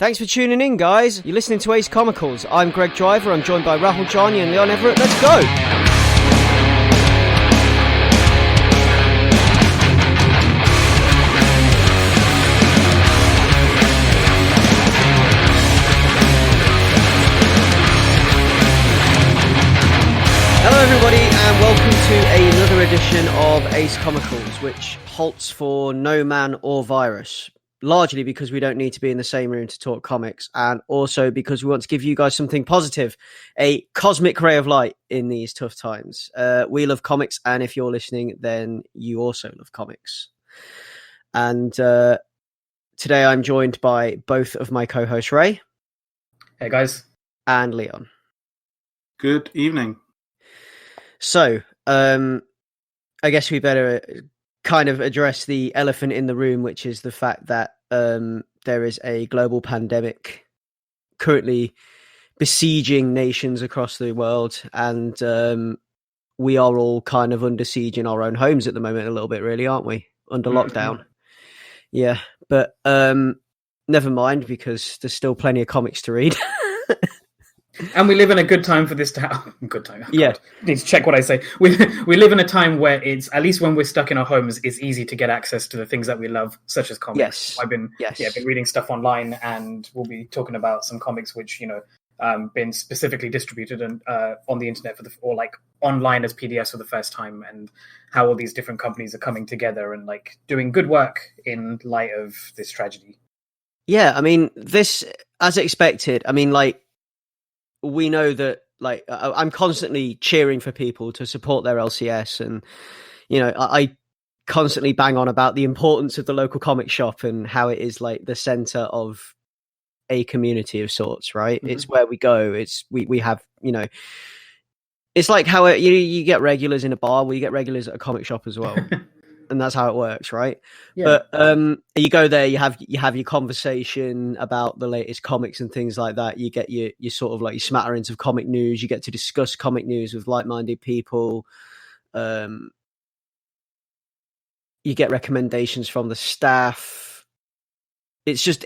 Thanks for tuning in, guys. You're listening to Ace Comicals. I'm Greg Driver. I'm joined by Rahul Jani and Leon Everett. Let's go! Hello, everybody, and welcome to another edition of Ace Comicals, which halts for no man or virus. Largely because we don't need to be in the same room to talk comics, and also because we want to give you guys something positive, a cosmic ray of light in these tough times. We love comics, and if you're listening, then you also love comics. And today I'm joined by both of my co-hosts, Ray. Hey, guys. And Leon. Good evening. So, I guess we better kind of address the elephant in the room, which is the fact that there is a global pandemic currently besieging nations across the world, and we are all kind of under siege in our own homes at the moment a little bit, really, aren't we? Under lockdown. Yeah, but never mind, because there's still plenty of comics to read. And we live in a good time for this to happen. Good time. Oh, yeah. I need to check what I say. We live in a time where it's, at least when we're stuck in our homes, it's easy to get access to the things that we love, such as comics. Yes. I've been reading stuff online, and we'll be talking about some comics which, been specifically distributed and on the internet or online as PDFs for the first time, and how all these different companies are coming together and doing good work in light of this tragedy. Yeah, I mean, this, as expected, we know that, I'm constantly cheering for people to support their LCS, and, I constantly bang on about the importance of the local comic shop and how it is the center of a community of sorts, right? Mm-hmm. It's where we go. It's we have, it's like how you get regulars in a bar, well, you get regulars at a comic shop as well. And that's how it works, right? Yeah. But you go there, you have your conversation about the latest comics and things like that. You get your sort of your smatterings of comic news. You get to discuss comic news with like-minded people. You get recommendations from the staff. It's just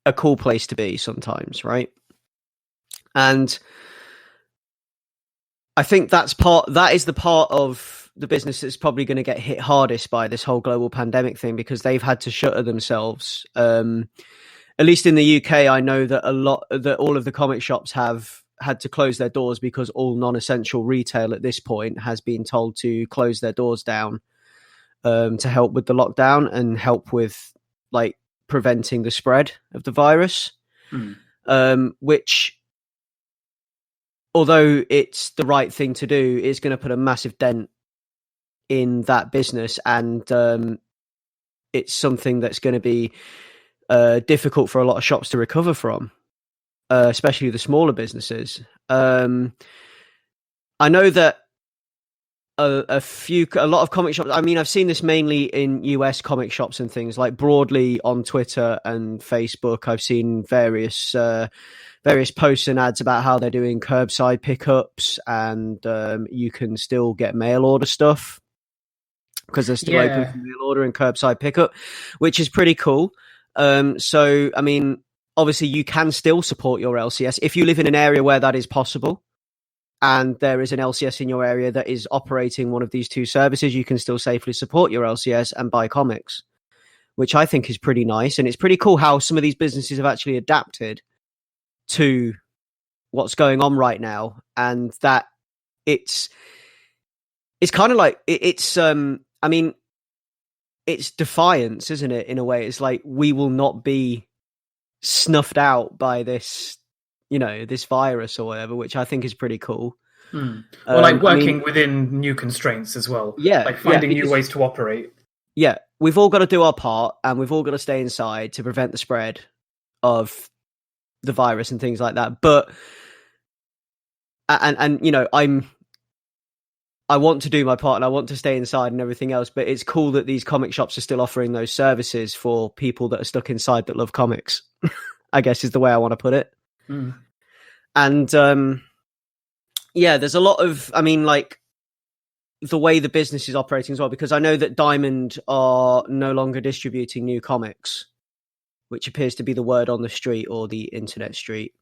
a cool place to be sometimes, right? And I think that is the part of the business that's probably going to get hit hardest by this whole global pandemic thing, because they've had to shutter themselves. At least in the UK, I know that all of the comic shops have had to close their doors because all non-essential retail at this point has been told to close their doors down to help with the lockdown and help with preventing the spread of the virus, which, although it's the right thing to do, is going to put a massive dent in that business, and it's something that's going to be difficult for a lot of shops to recover from, especially the smaller businesses. I know that a lot of comic shops, I've seen this mainly in US comic shops and things, broadly on Twitter and Facebook. I've seen various posts and ads about how they're doing curbside pickups, and you can still get mail order stuff because they're still open for mail order and curbside pickup, which is pretty cool. So, obviously you can still support your LCS if you live in an area where that is possible, and there is an LCS in your area that is operating one of these two services. You can still safely support your LCS and buy comics, which I think is pretty nice. And it's pretty cool how some of these businesses have actually adapted to what's going on right now, and that it's kind of it's defiance, isn't it? In a way, it's we will not be snuffed out by this, this virus or whatever, which I think is pretty cool. Or working within new constraints as well. Yeah, finding new ways to operate. Yeah, we've all got to do our part, and we've all got to stay inside to prevent the spread of the virus and things like that. But I want to do my part, and I want to stay inside and everything else, but it's cool that these comic shops are still offering those services for people that are stuck inside that love comics, I guess is the way I want to put it. And there's a lot of, the way the business is operating as well, because I know that Diamond are no longer distributing new comics. which appears to be the word on the street or the internet street.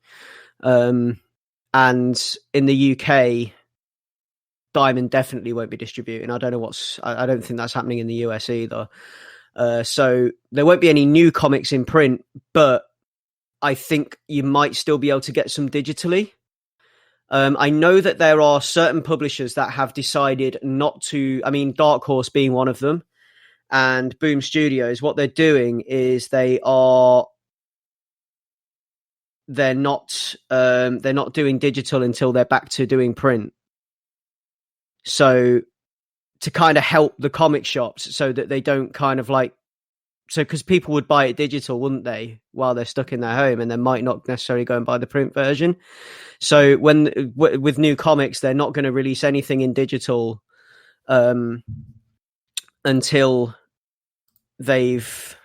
And in the UK, Diamond definitely won't be distributing. I don't know I don't think that's happening in the US either. So there won't be any new comics in print, but I think you might still be able to get some digitally. I know that there are certain publishers that have decided not to, I mean, Dark Horse being one of them, and Boom Studios. What they're doing is they're not doing digital until they're back to doing print. So to kind of help the comic shops so that they don't kind of like, so because people would buy it digital, wouldn't they, while they're stuck in their home, and they might not necessarily go and buy the print version. So with new comics, they're not going to release anything in digital until they've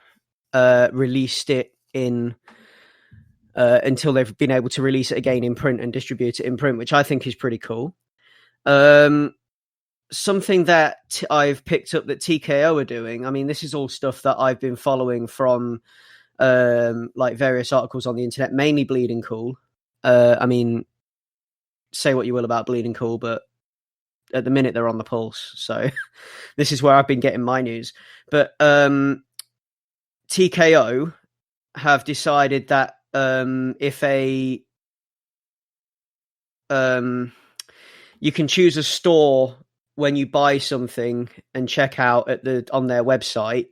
released it in until they've been able to release it again in print and distribute it in print, which I think is pretty cool. Something that I've picked up that TKO are doing, I mean, this is all stuff that I've been following from like various articles on the internet, mainly Bleeding Cool. I mean, say what you will about Bleeding Cool, but at the minute they're on the pulse. So this is where I've been getting my news. But TKO have decided that you can choose a store when you buy something and check out on their website,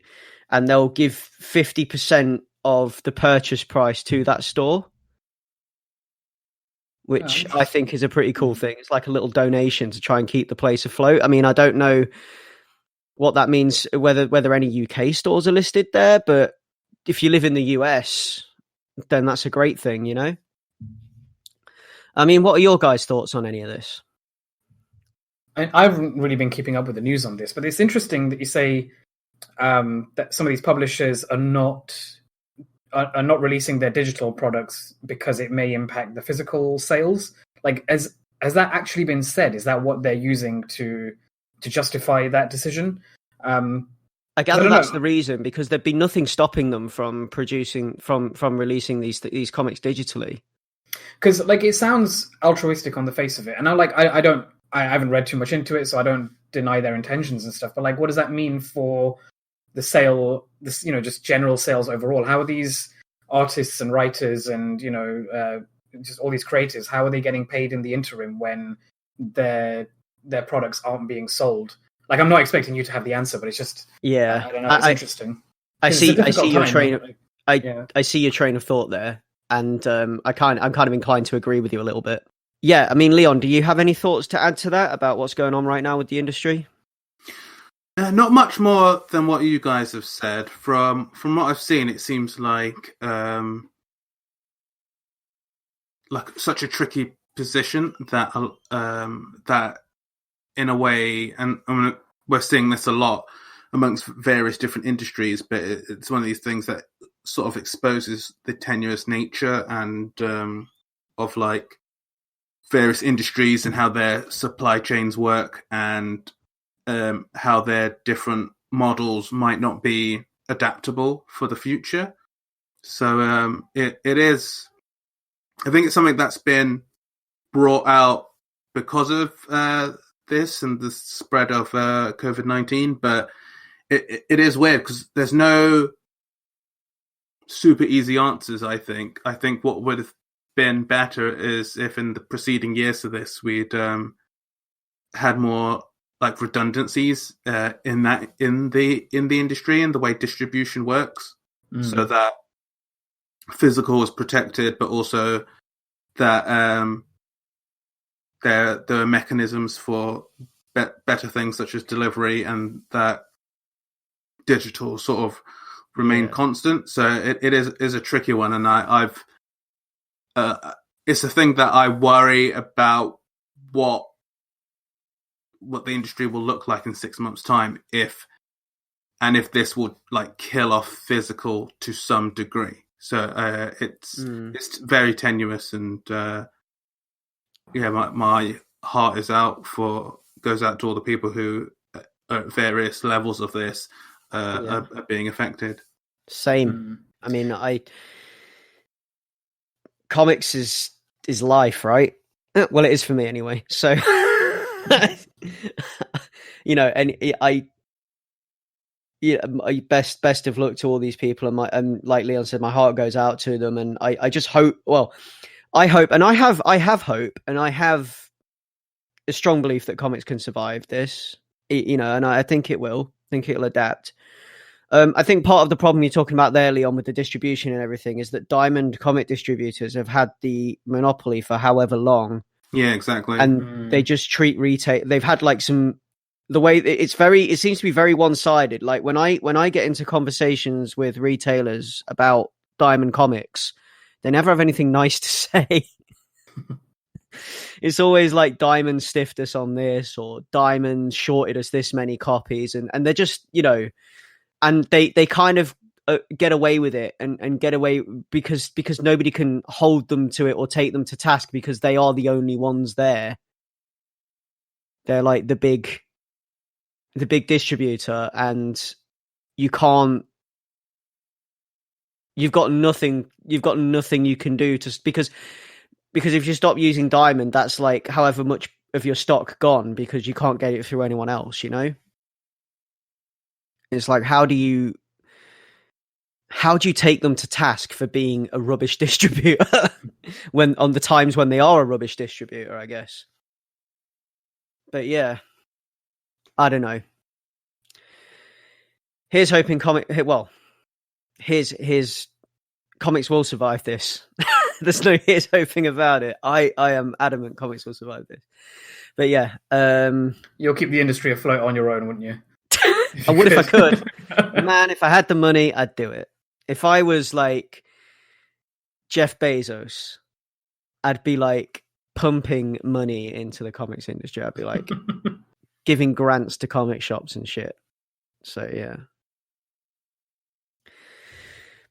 and they'll give 50% of the purchase price to that store, which I think is a pretty cool thing. It's like a little donation to try and keep the place afloat. I mean, I don't know what that means, whether any UK stores are listed there, but if you live in the US, then that's a great thing, you know? I mean, what are your guys' thoughts on any of this? I haven't really been keeping up with the news on this, but it's interesting that you say that some of these publishers are not releasing their digital products because it may impact the physical sales. Like, has that actually been said? Is that what they're using to justify that decision? I gather that's the reason, because there'd be nothing stopping them from releasing these comics digitally. Because like it sounds altruistic on the face of it, and I haven't read too much into it, so I don't deny their intentions and stuff. But like, what does that mean for the sale? This, just general sales overall. How are these artists and writers and just all these creators? How are they getting paid in the interim when their products aren't being sold? Like, I'm not expecting you to have the answer, but it's just I don't know. It's interesting. I see your train of thought there, and I'm kind of inclined to agree with you a little bit. Yeah, I mean, Leon, do you have any thoughts to add to that about what's going on right now with the industry? Not much more than what you guys have said. From what I've seen, it seems like such a tricky position that in a way, and we're seeing this a lot amongst various different industries, but it's one of these things that sort of exposes the tenuous nature and of like various industries and how their supply chains work, and how their different models might not be adaptable for the future. So it is, I think it's something that's been brought out because of this and the spread of COVID-19, but it is weird because there's no super easy answers. I think what would have been better is if in the preceding years to this we'd had more like redundancies in the industry and the way distribution works, so that physical is protected, but also that there are mechanisms for better things such as delivery, and that digital sort of remain constant. So it is a tricky one, and I've it's a thing that I worry about what the industry will look like in 6 months' time, if this will like kill off physical to some degree. So it's very tenuous, and my heart goes out to all the people who are at various levels of this are being affected. Same. I mean, comics is life, right? Well, it is for me anyway. So, you know, and my best of luck to all these people, and like Leon said, my heart goes out to them, and I just hope. Well, I hope, and I have hope, and I have a strong belief that comics can survive this. You know, and I think it will. I think it'll adapt. I think part of the problem you're talking about there, Leon, with the distribution and everything, is that Diamond comic distributors have had the monopoly for however long. Yeah, exactly. And they just treat retail. They've had like the way it seems to be very one-sided. Like when I get into conversations with retailers about Diamond comics, they never have anything nice to say. It's always like Diamond stiffed us on this, or Diamond shorted us this many copies, and they're just, you know, and they kind of get away with it and get away because nobody can hold them to it or take them to task because they are the only ones there. They're like the big distributor, and you've got nothing you can do because if you stop using Diamond, that's like however much of your stock gone because you can't get it through anyone else, you know? It's like, how do you take them to task for being a rubbish distributor when on the times when they are a rubbish distributor, I guess. But yeah, I don't know. Here's hoping here's comics will survive this. There's no here's hoping about it. I am adamant comics will survive this. But yeah, you'll keep the industry afloat on your own, wouldn't you? I would if I could. Man, if I had the money, I'd do it. If I was like Jeff Bezos, I'd be like pumping money into the comics industry. I'd be like giving grants to comic shops and shit. So yeah.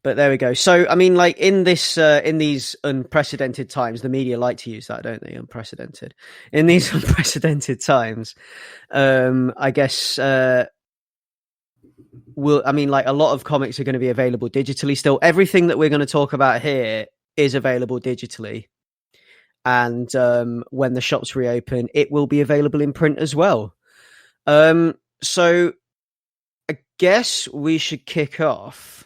But there we go. So I mean, like in these unprecedented times, the media like to use that, don't they? Unprecedented. In these unprecedented times, I guess like a lot of comics are going to be available digitally still. Everything that we're going to talk about here is available digitally. And when the shops reopen, it will be available in print as well. So I guess we should kick off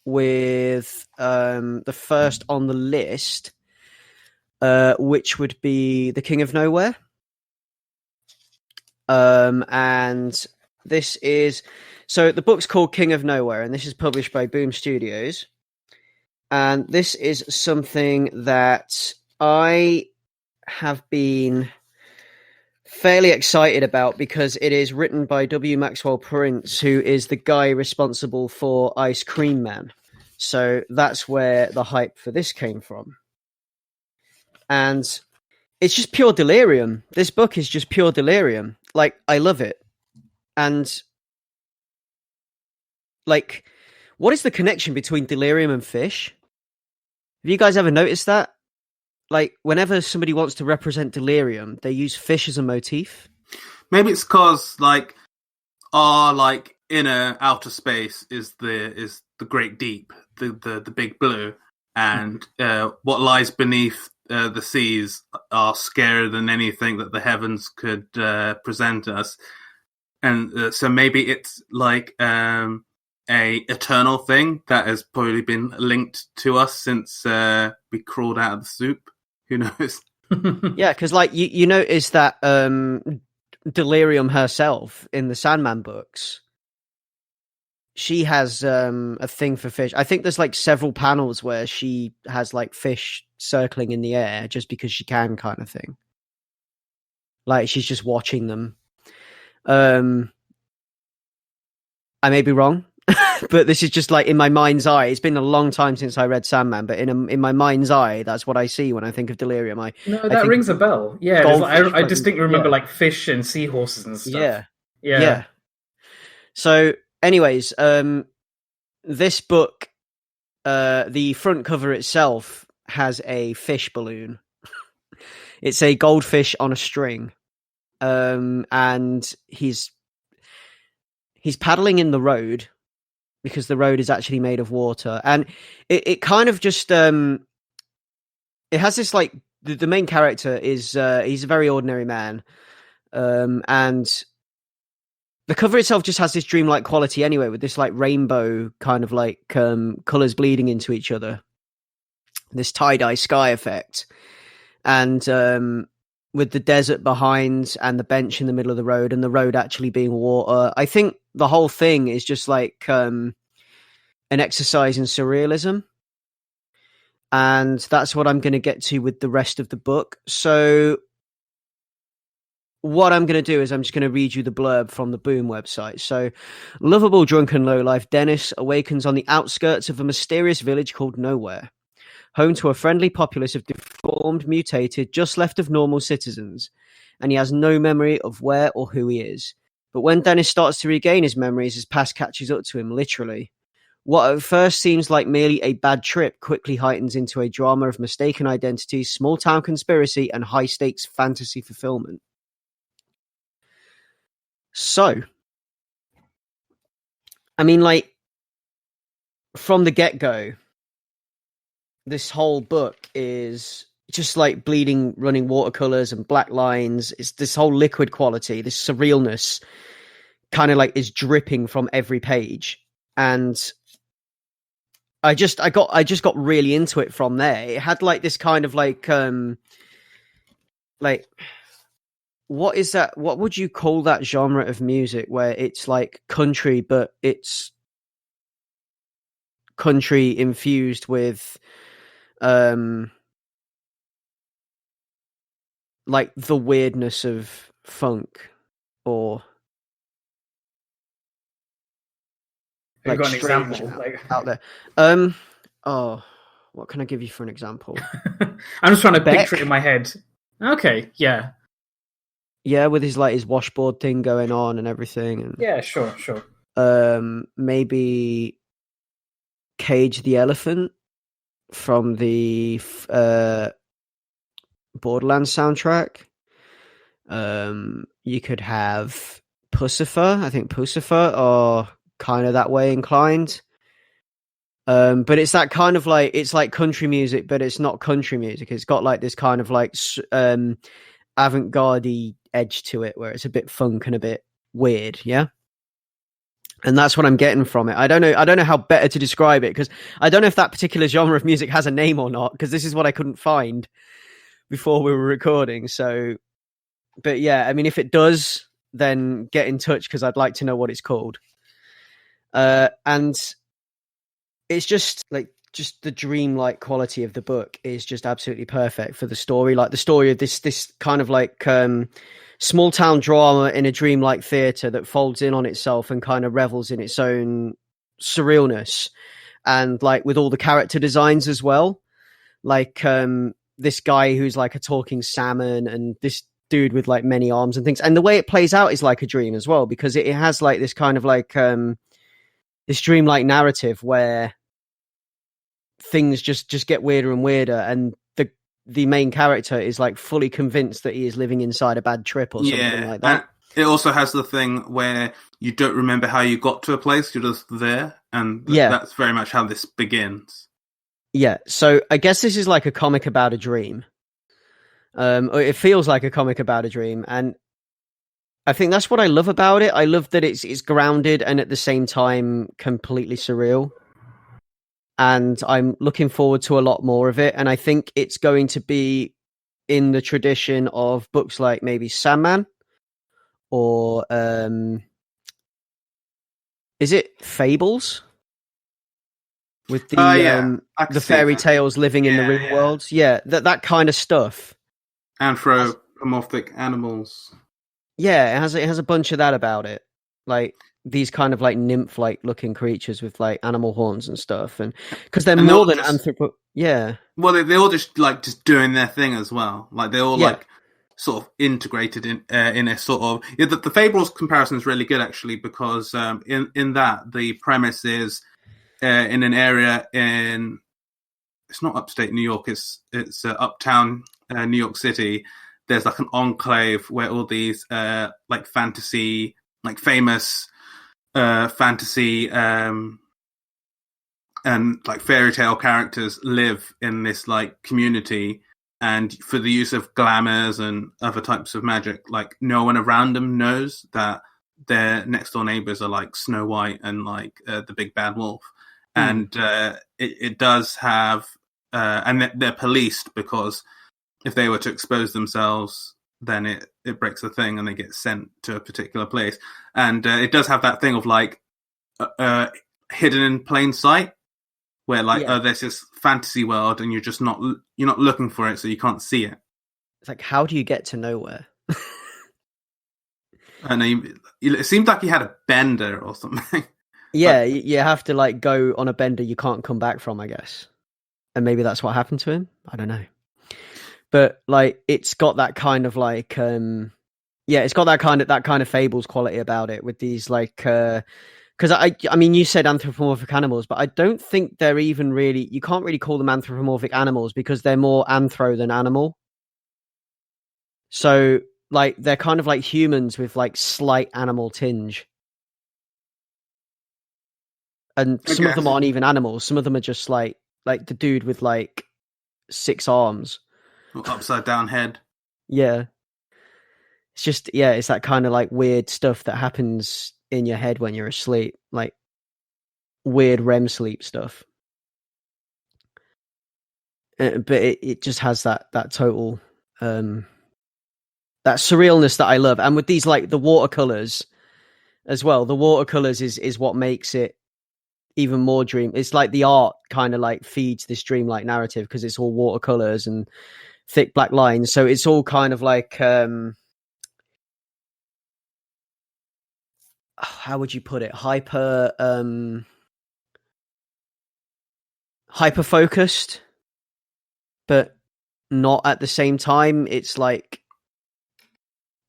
with the first on the list, which would be The King of Nowhere. And this is... So the book's called King of Nowhere, and this is published by Boom Studios. And this is something that I have been fairly excited about because it is written by W. Maxwell Prince, who is the guy responsible for Ice Cream Man. So that's where the hype for this came from. And it's just pure delirium. This book is just pure delirium. Like, I love it. And... like, what is the connection between delirium and fish? Have you guys ever noticed that? Like, whenever somebody wants to represent delirium, they use fish as a motif. Maybe it's because, like, our like inner outer space is the great deep, the big blue, and what lies beneath the seas are scarier than anything that the heavens could present us. And so maybe it's like a eternal thing that has probably been linked to us since we crawled out of the soup. Who knows? Yeah, because like you notice that Delirium herself in the Sandman books, she has a thing for fish. I think there's like several panels where she has like fish circling in the air just because she can, kind of thing. Like she's just watching them. I may be wrong, but this is just like in my mind's eye. It's been a long time since I read Sandman, but in my mind's eye, that's what I see when I think of Delirium. That rings a bell. Yeah, I distinctly remember like fish and seahorses and stuff. Yeah. So, anyways, this book, the front cover itself has a fish balloon. It's a goldfish on a string, and he's paddling in the road, because the road is actually made of water. And it kind of just it has this like the main character is he's a very ordinary man, and the cover itself just has this dreamlike quality anyway, with this like rainbow kind of like colors bleeding into each other, this tie-dye sky effect, and with the desert behind and the bench in the middle of the road and the road actually being water. I think the whole thing is just like an exercise in surrealism. And that's what I'm going to get to with the rest of the book. So what I'm going to do is I'm just going to read you the blurb from the Boom website. So, lovable drunken lowlife Dennis awakens on the outskirts of a mysterious village called Nowhere, home to a friendly populace of deformed, mutated, just left of normal citizens, and he has no memory of where or who he is. But when Dennis starts to regain his memories, his past catches up to him, literally. What at first seems like merely a bad trip quickly heightens into a drama of mistaken identities, small-town conspiracy, and high-stakes fantasy fulfillment. So, I mean, like, from the get-go, this whole book is just like bleeding, running watercolors and black lines. It's this whole liquid quality, this surrealness kind of like is dripping from every page. And I just got really into it from there. It had like this kind of like what is that? What would you call that genre of music where it's like country, but it's country infused with like the weirdness of funk, or Have like you got an example out there. Oh, what can I give you for an example? I'm just trying to Beck? picture it in my head. Okay, yeah. Yeah, with his like his washboard thing going on and everything. And, Yeah, sure. maybe Cage the Elephant from the Borderlands soundtrack. You could have Pussifer. I think Pussifer are kind of that way inclined. But it's that kind of like, it's like country music, but it's not country music. It's got like this kind of like avant-garde edge to it, where it's a bit funk and a bit weird. Yeah. And that's what I'm getting from it. I don't know how better to describe it, because I don't know if that particular genre of music has a name or not, because this is what I couldn't find before we were recording. So, but yeah, I mean, if it does, then get in touch, because I'd like to know what it's called. And it's just the dreamlike quality of the book is just absolutely perfect for the story. Like the story of this kind of like small town drama in a dreamlike theater that folds in on itself and kind of revels in its own surrealness, and like with all the character designs as well. Like this guy who's like a talking salmon, and this dude with like many arms and things, and the way it plays out is like a dream as well, because it has like this kind of like this dreamlike narrative where things just get weirder and weirder, and the main character is like fully convinced that he is living inside a bad trip or something like that. And it also has the thing where you don't remember how you got to a place, you're just there, and that's very much how this begins. Yeah, so I guess this is like a comic about a dream. It feels like a comic about a dream, and I think that's what I love about it. I love that it's grounded and at the same time completely surreal. And I'm looking forward to a lot more of it. And I think it's going to be in the tradition of books like maybe Sandman, or is it Fables? With the fairy tales living in the real world. Yeah, that kind of stuff. Anthropomorphic animals. Yeah, it has a bunch of that about it. Like these kind of like nymph-like looking creatures with like animal horns and stuff, and because they're more than yeah. Well, they all just like just doing their thing as well. Like they're all like sort of integrated in a sort of the Fables comparison is really good actually, because in that the premise is in an area in, it's not upstate New York, it's uptown New York City. There's like an enclave where all these like fantasy, like famous fantasy like fairy tale characters live in this like community, and for the use of glamours and other types of magic, like no one around them knows that their next door neighbors are like Snow White and like the big bad wolf. And it does have and they're policed, because if they were to expose themselves, then it breaks the thing and they get sent to a particular place. And it does have that thing of like hidden in plain sight, where like there's this fantasy world and you're not looking for it, so you can't see it. It's like, how do you get to nowhere? And it seemed like he had a bender or something. Yeah, you have to like go on a bender you can't come back from, I guess. And maybe that's what happened to him. I don't know. But like, it's got that kind of like, it's got that kind of Fables quality about it, with these like, because I mean, you said anthropomorphic animals, but I don't think they're even really. You can't really call them anthropomorphic animals, because they're more anthro than animal. So like, they're kind of like humans with like slight animal tinge. And some of them aren't even animals. Some of them are just like the dude with like 6 arms. Upside down head. Yeah. It's just, it's that kind of like weird stuff that happens in your head when you're asleep. Like weird REM sleep stuff. But it just has that total, that surrealness that I love. And with these, like the watercolors as well, the watercolors is what makes it even more dream. It's like the art kind of like feeds this dreamlike narrative, because it's all watercolors and thick black lines. So it's all kind of like, how would you put it? Hyper focused, but not at the same time. It's like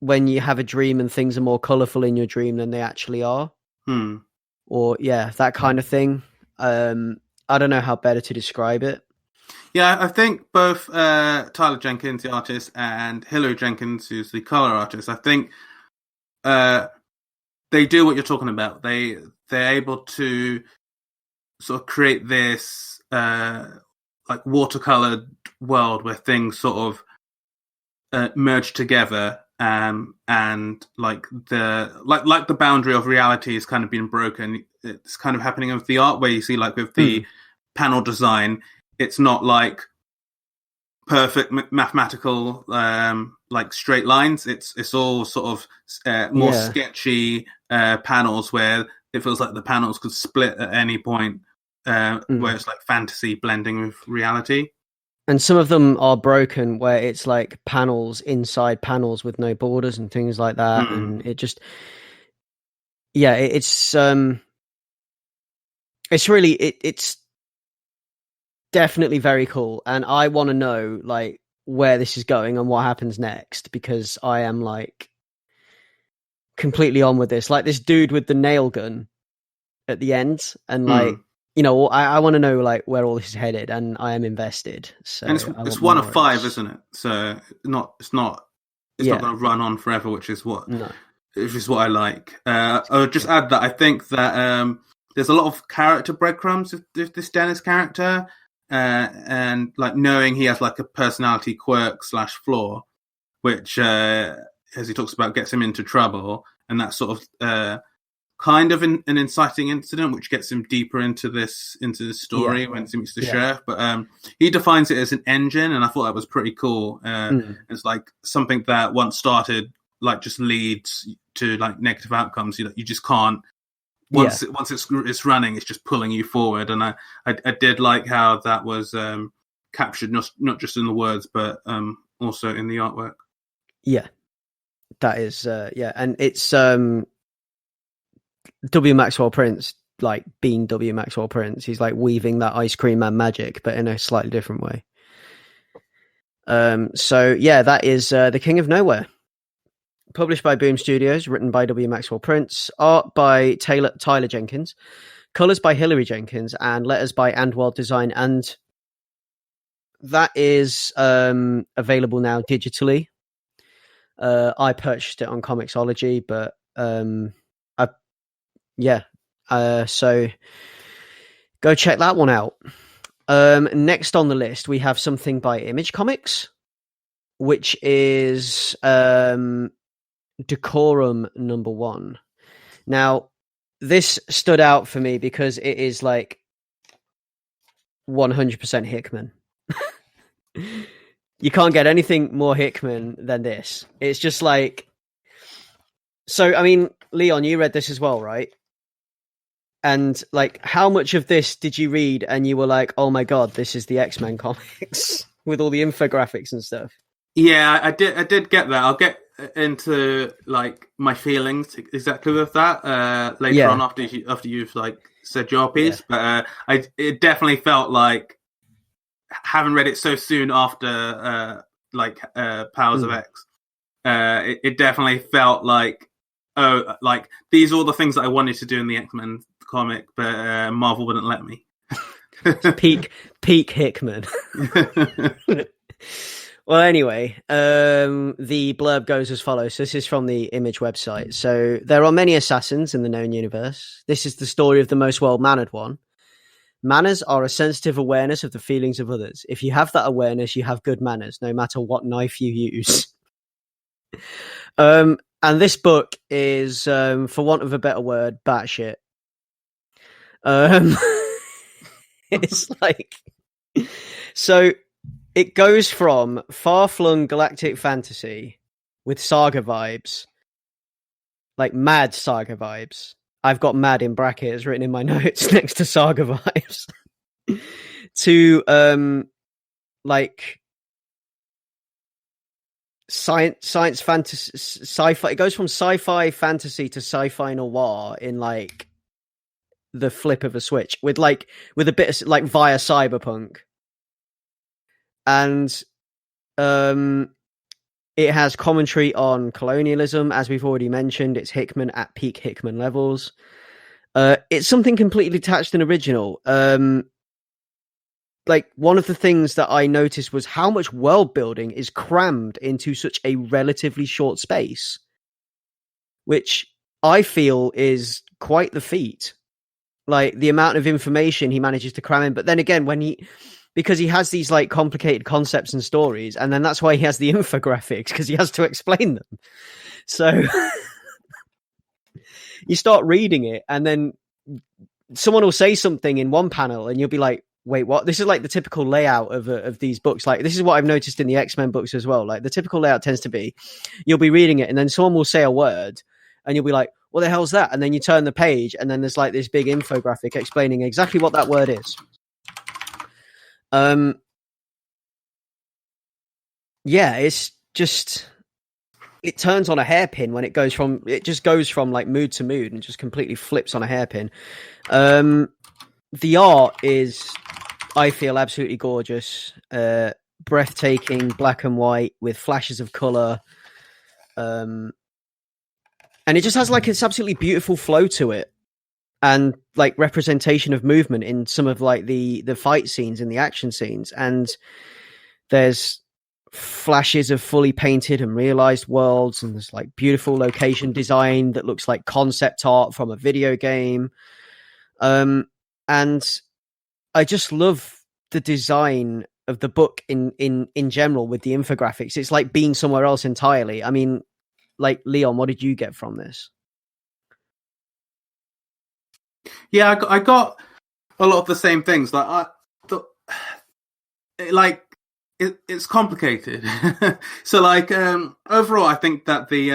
when you have a dream and things are more colorful in your dream than they actually are. Or that kind of thing. I don't know how better to describe it. Yeah, I think both Tyler Jenkins, the artist, and Hilary Jenkins, who's the color artist, I think they do what you're talking about. They're able to sort of create this like watercolored world where things sort of merge together. And like the boundary of reality is kind of being broken. It's kind of happening with the art, where you see like with the panel design, it's not like perfect mathematical like straight lines. It's all sort of more sketchy panels, where it feels like the panels could split at any point, where it's like fantasy blending with reality. And some of them are broken, where it's like panels inside panels with no borders and things like that. And it just, it's really, it's definitely very cool. And I want to know like where this is going and what happens next, because I am like completely on with this. Like this dude with the nail gun at the end, and like, you know, I want to know like where all this is headed, and I am invested. So, and it's one of 5, isn't it? So it's not going to run on forever, which is what I like. I'll just add that I think that there's a lot of character breadcrumbs with this Dennis character, and like knowing he has like a personality quirk / flaw, which as he talks about gets him into trouble, and that sort of kind of an inciting incident, which gets him deeper into this story when he meets the sheriff. But he defines it as an engine, and I thought that was pretty cool. It's like something that once started, like just leads to like negative outcomes. You just can't. Once it's running, it's just pulling you forward. And I did like how that was captured, not just in the words, but also in the artwork. Yeah, that is and it's W. Maxwell Prince, like being W. Maxwell Prince. He's like weaving that Ice Cream Man magic, but in a slightly different way. So that is The King of Nowhere, published by Boom Studios, written by W. Maxwell Prince, art by Tyler Jenkins, colors by Hilary Jenkins, and letters by Andworld Design. And that is available now digitally. I purchased it on Comixology, but so Go check that one out. Next on the list, we have something by Image Comics, which is Decorum #1. Now, this stood out for me because it is like 100% Hickman. You can't get anything more Hickman than this. It's just like... So, I mean, Leon, you read this as well, right? And, like, how much of this did you read and you were like, oh my god, this is the X-Men comics with all the infographics and stuff? Yeah, I did get that. I'll get into, like, my feelings exactly with that later on after you've, like, said your piece. Yeah. But it definitely felt like, having read it so soon after, Powers of X, it definitely felt like, oh, like, these are all the things that I wanted to do in the X-Men comic, but Marvel wouldn't let me. peak Hickman. Well, anyway, the blurb goes as follows. This is from the Image website. So, there are many assassins in the known universe. This is the story of the most well-mannered one. Manners are a sensitive awareness of the feelings of others. If you have that awareness, you have good manners, no matter what knife you use. And this book is, for want of a better word, batshit. It's like... So, it goes from far-flung galactic fantasy with saga vibes, like mad saga vibes. I've got mad in brackets written in my notes next to saga vibes, to like science fantasy, sci-fi. It goes from sci-fi fantasy to sci-fi noir in like the flip of a switch, with a bit of like via cyberpunk. And it has commentary on colonialism, as we've already mentioned. It's Hickman at peak Hickman levels. It's something completely detached and original. Like, one of the things that I noticed was how much world building is crammed into such a relatively short space, which I feel is quite the feat. Like, the amount of information he manages to cram in. But then again, because he has these like complicated concepts and stories, and then that's why he has the infographics, because he has to explain them. So you start reading it, and then someone will say something in one panel, and you'll be like, wait, what? This is like the typical layout of these books. Like, this is what I've noticed in the X-Men books as well. Like, the typical layout tends to be, you'll be reading it, and then someone will say a word, and you'll be like, what the hell's that? And then you turn the page, and then there's like this big infographic explaining exactly what that word is. Yeah, it's just, it turns on a hairpin when it goes from like mood to mood and just completely flips on a hairpin. The art is, I feel, absolutely gorgeous, breathtaking, black and white with flashes of color. And it just has like this absolutely beautiful flow to it. And like representation of movement in some of like the fight scenes and the action scenes. And there's flashes of fully painted and realized worlds, and there's like beautiful location design that looks like concept art from a video game. And I just love the design of the book in general with the infographics. It's like being somewhere else entirely. I mean, like, Leon, what did you get from this? Yeah, I got a lot of the same things. It's complicated. So, like, overall, I think that the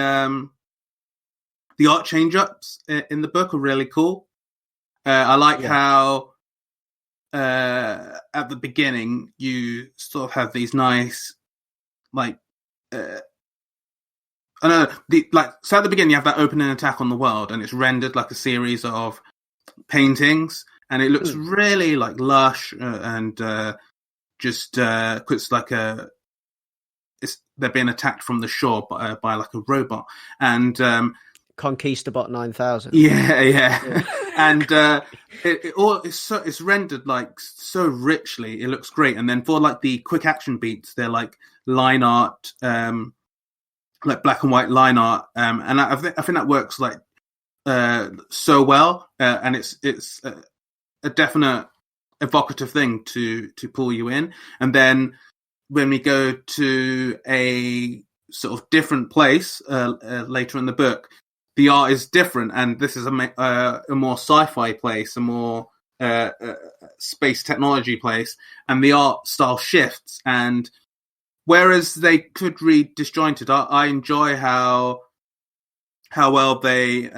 art change-ups in the book are really cool. I like how at the beginning you sort of have these nice, like, so at the beginning you have that opening attack on the world, and it's rendered like a series of paintings, and it looks really like lush and just looks like they're being attacked from the shore by like a robot, and Conquistobot 9000. Yeah. And it's rendered like so richly. It looks great. And then for like the quick action beats, they're like line art, like black and white line art, and I think that works like so well, and it's a definite evocative thing to pull you in. And then when we go to a sort of different place later in the book, the art is different, and this is a more sci-fi place, a more space technology place, and the art style shifts. And whereas they could read disjointed, I enjoy how well they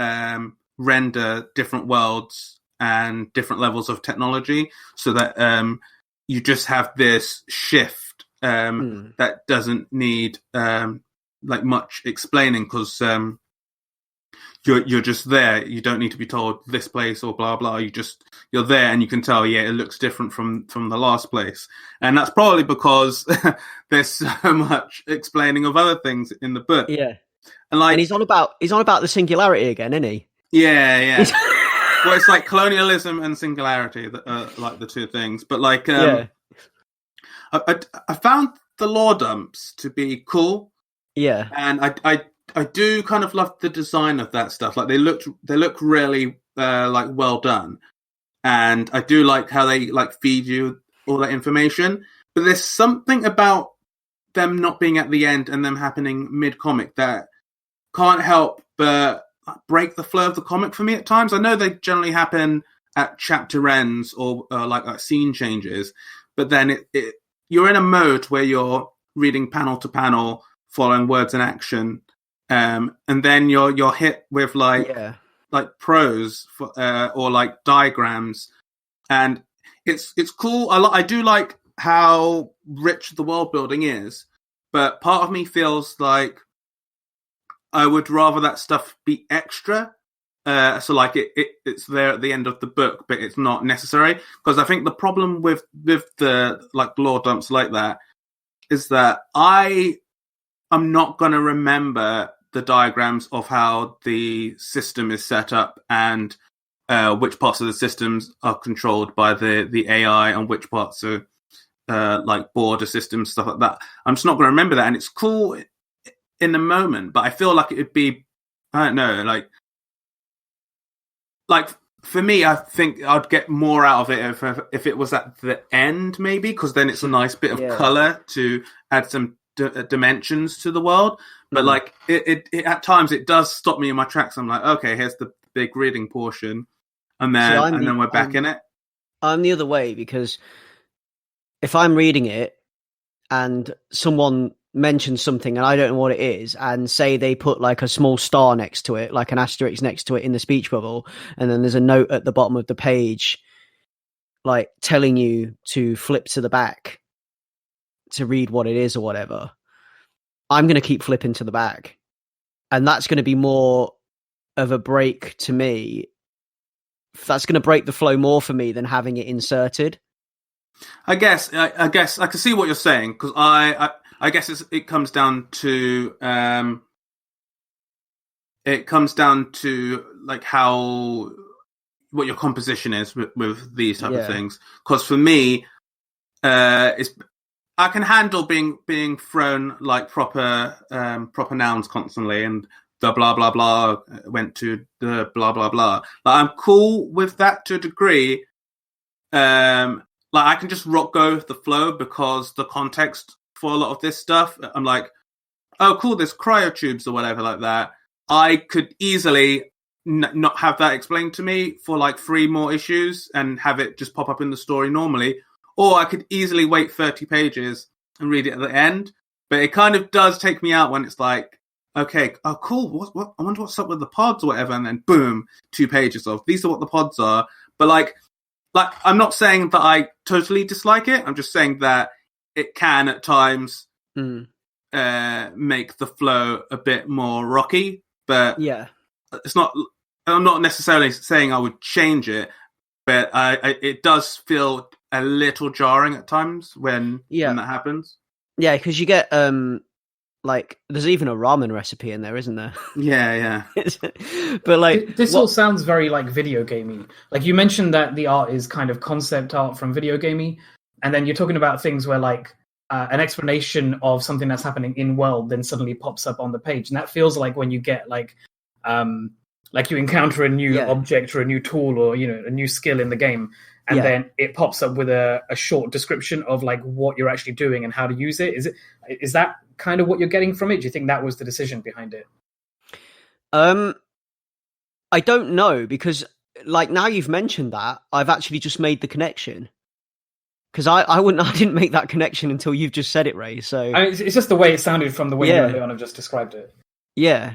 render different worlds and different levels of technology, so that you just have this shift that doesn't need like much explaining, because you're just there. You don't need to be told this place or blah blah. You're there, and you can tell. Yeah, it looks different from the last place, and that's probably because there's so much explaining of other things in the book. Yeah, and he's on about the singularity again, isn't he? Yeah. Well, it's like colonialism and singularity that are like the two things. But like, I found the lore dumps to be cool. Yeah, and I do kind of love the design of that stuff. Like they look really like well done, and I do like how they like feed you all that information. But there's something about them not being at the end and them happening mid comic that can't help but break the flow of the comic for me at times. I know they generally happen at chapter ends or like scene changes, but then you're in a mode where you're reading panel to panel, following words in action, and then you're hit with like prose or like diagrams, and it's cool. I do like how rich the world building is, but part of me feels like I would rather that stuff be extra. So like it's there at the end of the book, but it's not necessary, because I think the problem with the like lore dumps like that is that I'm not going to remember the diagrams of how the system is set up and which parts of the systems are controlled by the AI and which parts are like border systems, stuff like that. I'm just not going to remember that, and it's cool in the moment, but I feel like it'd be, I don't know, like for me, I think I'd get more out of it if it was at the end, maybe, because then it's a nice bit of color to add some dimensions to the world. But like it at times it does stop me in my tracks. I'm like, okay, here's the big reading portion, and then we're back in it. I'm the other way, because if I'm reading it and someone mentions something and I don't know what it is, and say they put like a small star next to it, like an asterisk next to it in the speech bubble, and then there's a note at the bottom of the page like telling you to flip to the back to read what it is or whatever, I'm going to keep flipping to the back, and that's going to be more of a break to me. That's going to break the flow more for me than having it inserted. I guess I can see what you're saying, because I guess it comes down to like what your composition is with these type of things. Because for me, I can handle being thrown like proper nouns constantly, and the blah blah blah went to the blah blah blah. Like, I'm cool with that to a degree. Like I can just go with the flow, because the context for a lot of this stuff, I'm like, oh cool, there's cryotubes or whatever like that. I could easily not have that explained to me for like 3 more issues and have it just pop up in the story normally, or I could easily wait 30 pages and read it at the end. But it kind of does take me out when it's like, okay, oh cool, what I wonder what's up with the pods or whatever, and then boom, 2 pages of these are what the pods are. But like I'm not saying that I totally dislike it. I'm just saying that it can at times make the flow a bit more rocky. But it's not. I'm not necessarily saying I would change it, but it does feel a little jarring at times when that happens. Yeah, because you get like there's even a ramen recipe in there, isn't there? Yeah. But like this all sounds very like video gamey. Like you mentioned that the art is kind of concept art from video gamey, and then you're talking about things where like an explanation of something that's happening in world then suddenly pops up on the page, and that feels like when you get like you encounter a new object or a new tool or a new skill in the game, and then it pops up with a short description of like what you're actually doing and how to use it. Is that kind of what you're getting from it? Do you think that was the decision behind it? I don't know, because like now you've mentioned that, I've actually just made the connection. Because I didn't make that connection until you've just said it, Ray. So I mean, it's just the way it sounded from the way you and Leon have just described it. Yeah.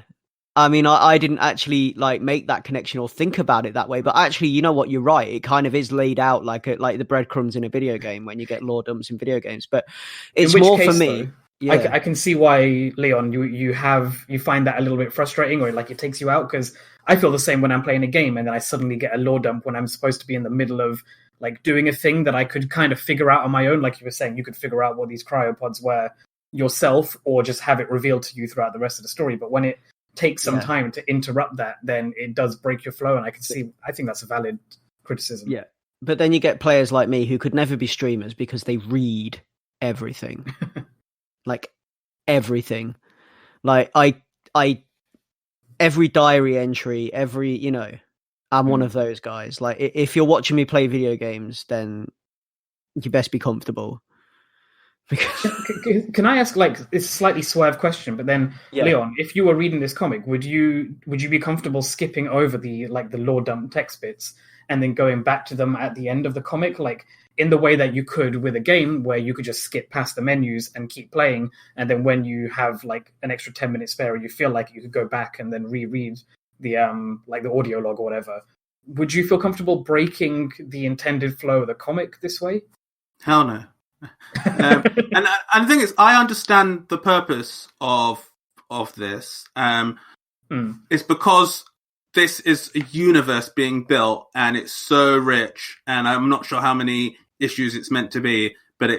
I mean, I didn't actually like make that connection or think about it that way, but actually, you know what? You're right. It kind of is laid out like the breadcrumbs in a video game when you get lore dumps in video games. But it's more for me. Though, I can see why, Leon, you find that a little bit frustrating, or like it takes you out, because I feel the same when I'm playing a game and then I suddenly get a lore dump when I'm supposed to be in the middle of like doing a thing that I could kind of figure out on my own. Like you were saying, you could figure out what these cryopods were yourself, or just have it revealed to you throughout the rest of the story. But when it takes some time to interrupt that, then it does break your flow, and I think that's a valid criticism. Yeah, but then you get players like me who could never be streamers because they read everything. Like everything. Like I every diary entry, I'm one of those guys. Like if you're watching me play video games, then you best be comfortable. Can I ask, like, it's a slightly swerve question, but then Leon, if you were reading this comic, would you be comfortable skipping over the lore dump text bits and then going back to them at the end of the comic, like in the way that you could with a game where you could just skip past the menus and keep playing, and then when you have like an extra 10 minutes spare, you feel like you could go back and then reread the the audio log or whatever? Would you feel comfortable breaking the intended flow of the comic this way? Hell no. And the thing is, I understand the purpose of this. It's because this is a universe being built, and it's so rich, and I'm not sure how many issues it's meant to be, but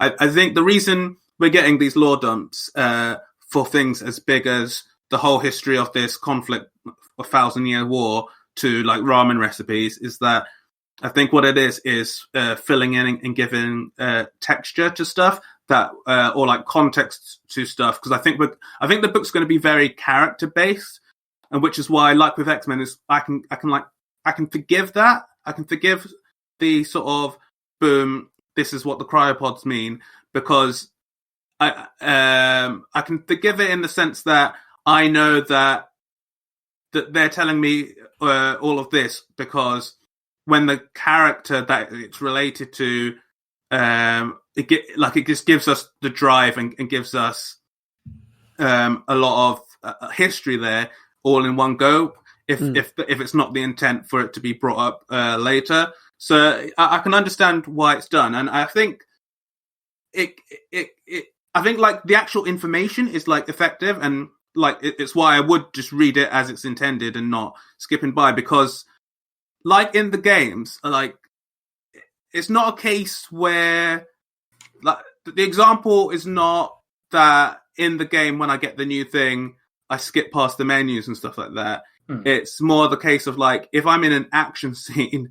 I think the reason we're getting these lore dumps for things as big as the whole history of this conflict, a 1,000-year war, to like ramen recipes, is that I think what it is filling in and giving texture to stuff that, or like context to stuff. Because I think the book's going to be very character based, and which is why, like with X-Men, is I can forgive that. I can forgive the sort of boom. This is what the cryopods mean, because I can forgive it in the sense that I know that they're telling me all of this because when the character that it's related to, it just gives us the drive and gives us a lot of history there, all in one go. If it's not the intent for it to be brought up later, so I can understand why it's done, and I think I think like the actual information is like effective, and like it's why I would just read it as it's intended and not skipping by, because like in the games, like it's not a case where like the example is not that in the game when I get the new thing I skip past the menus and stuff like that. It's more the case of like if I'm in an action scene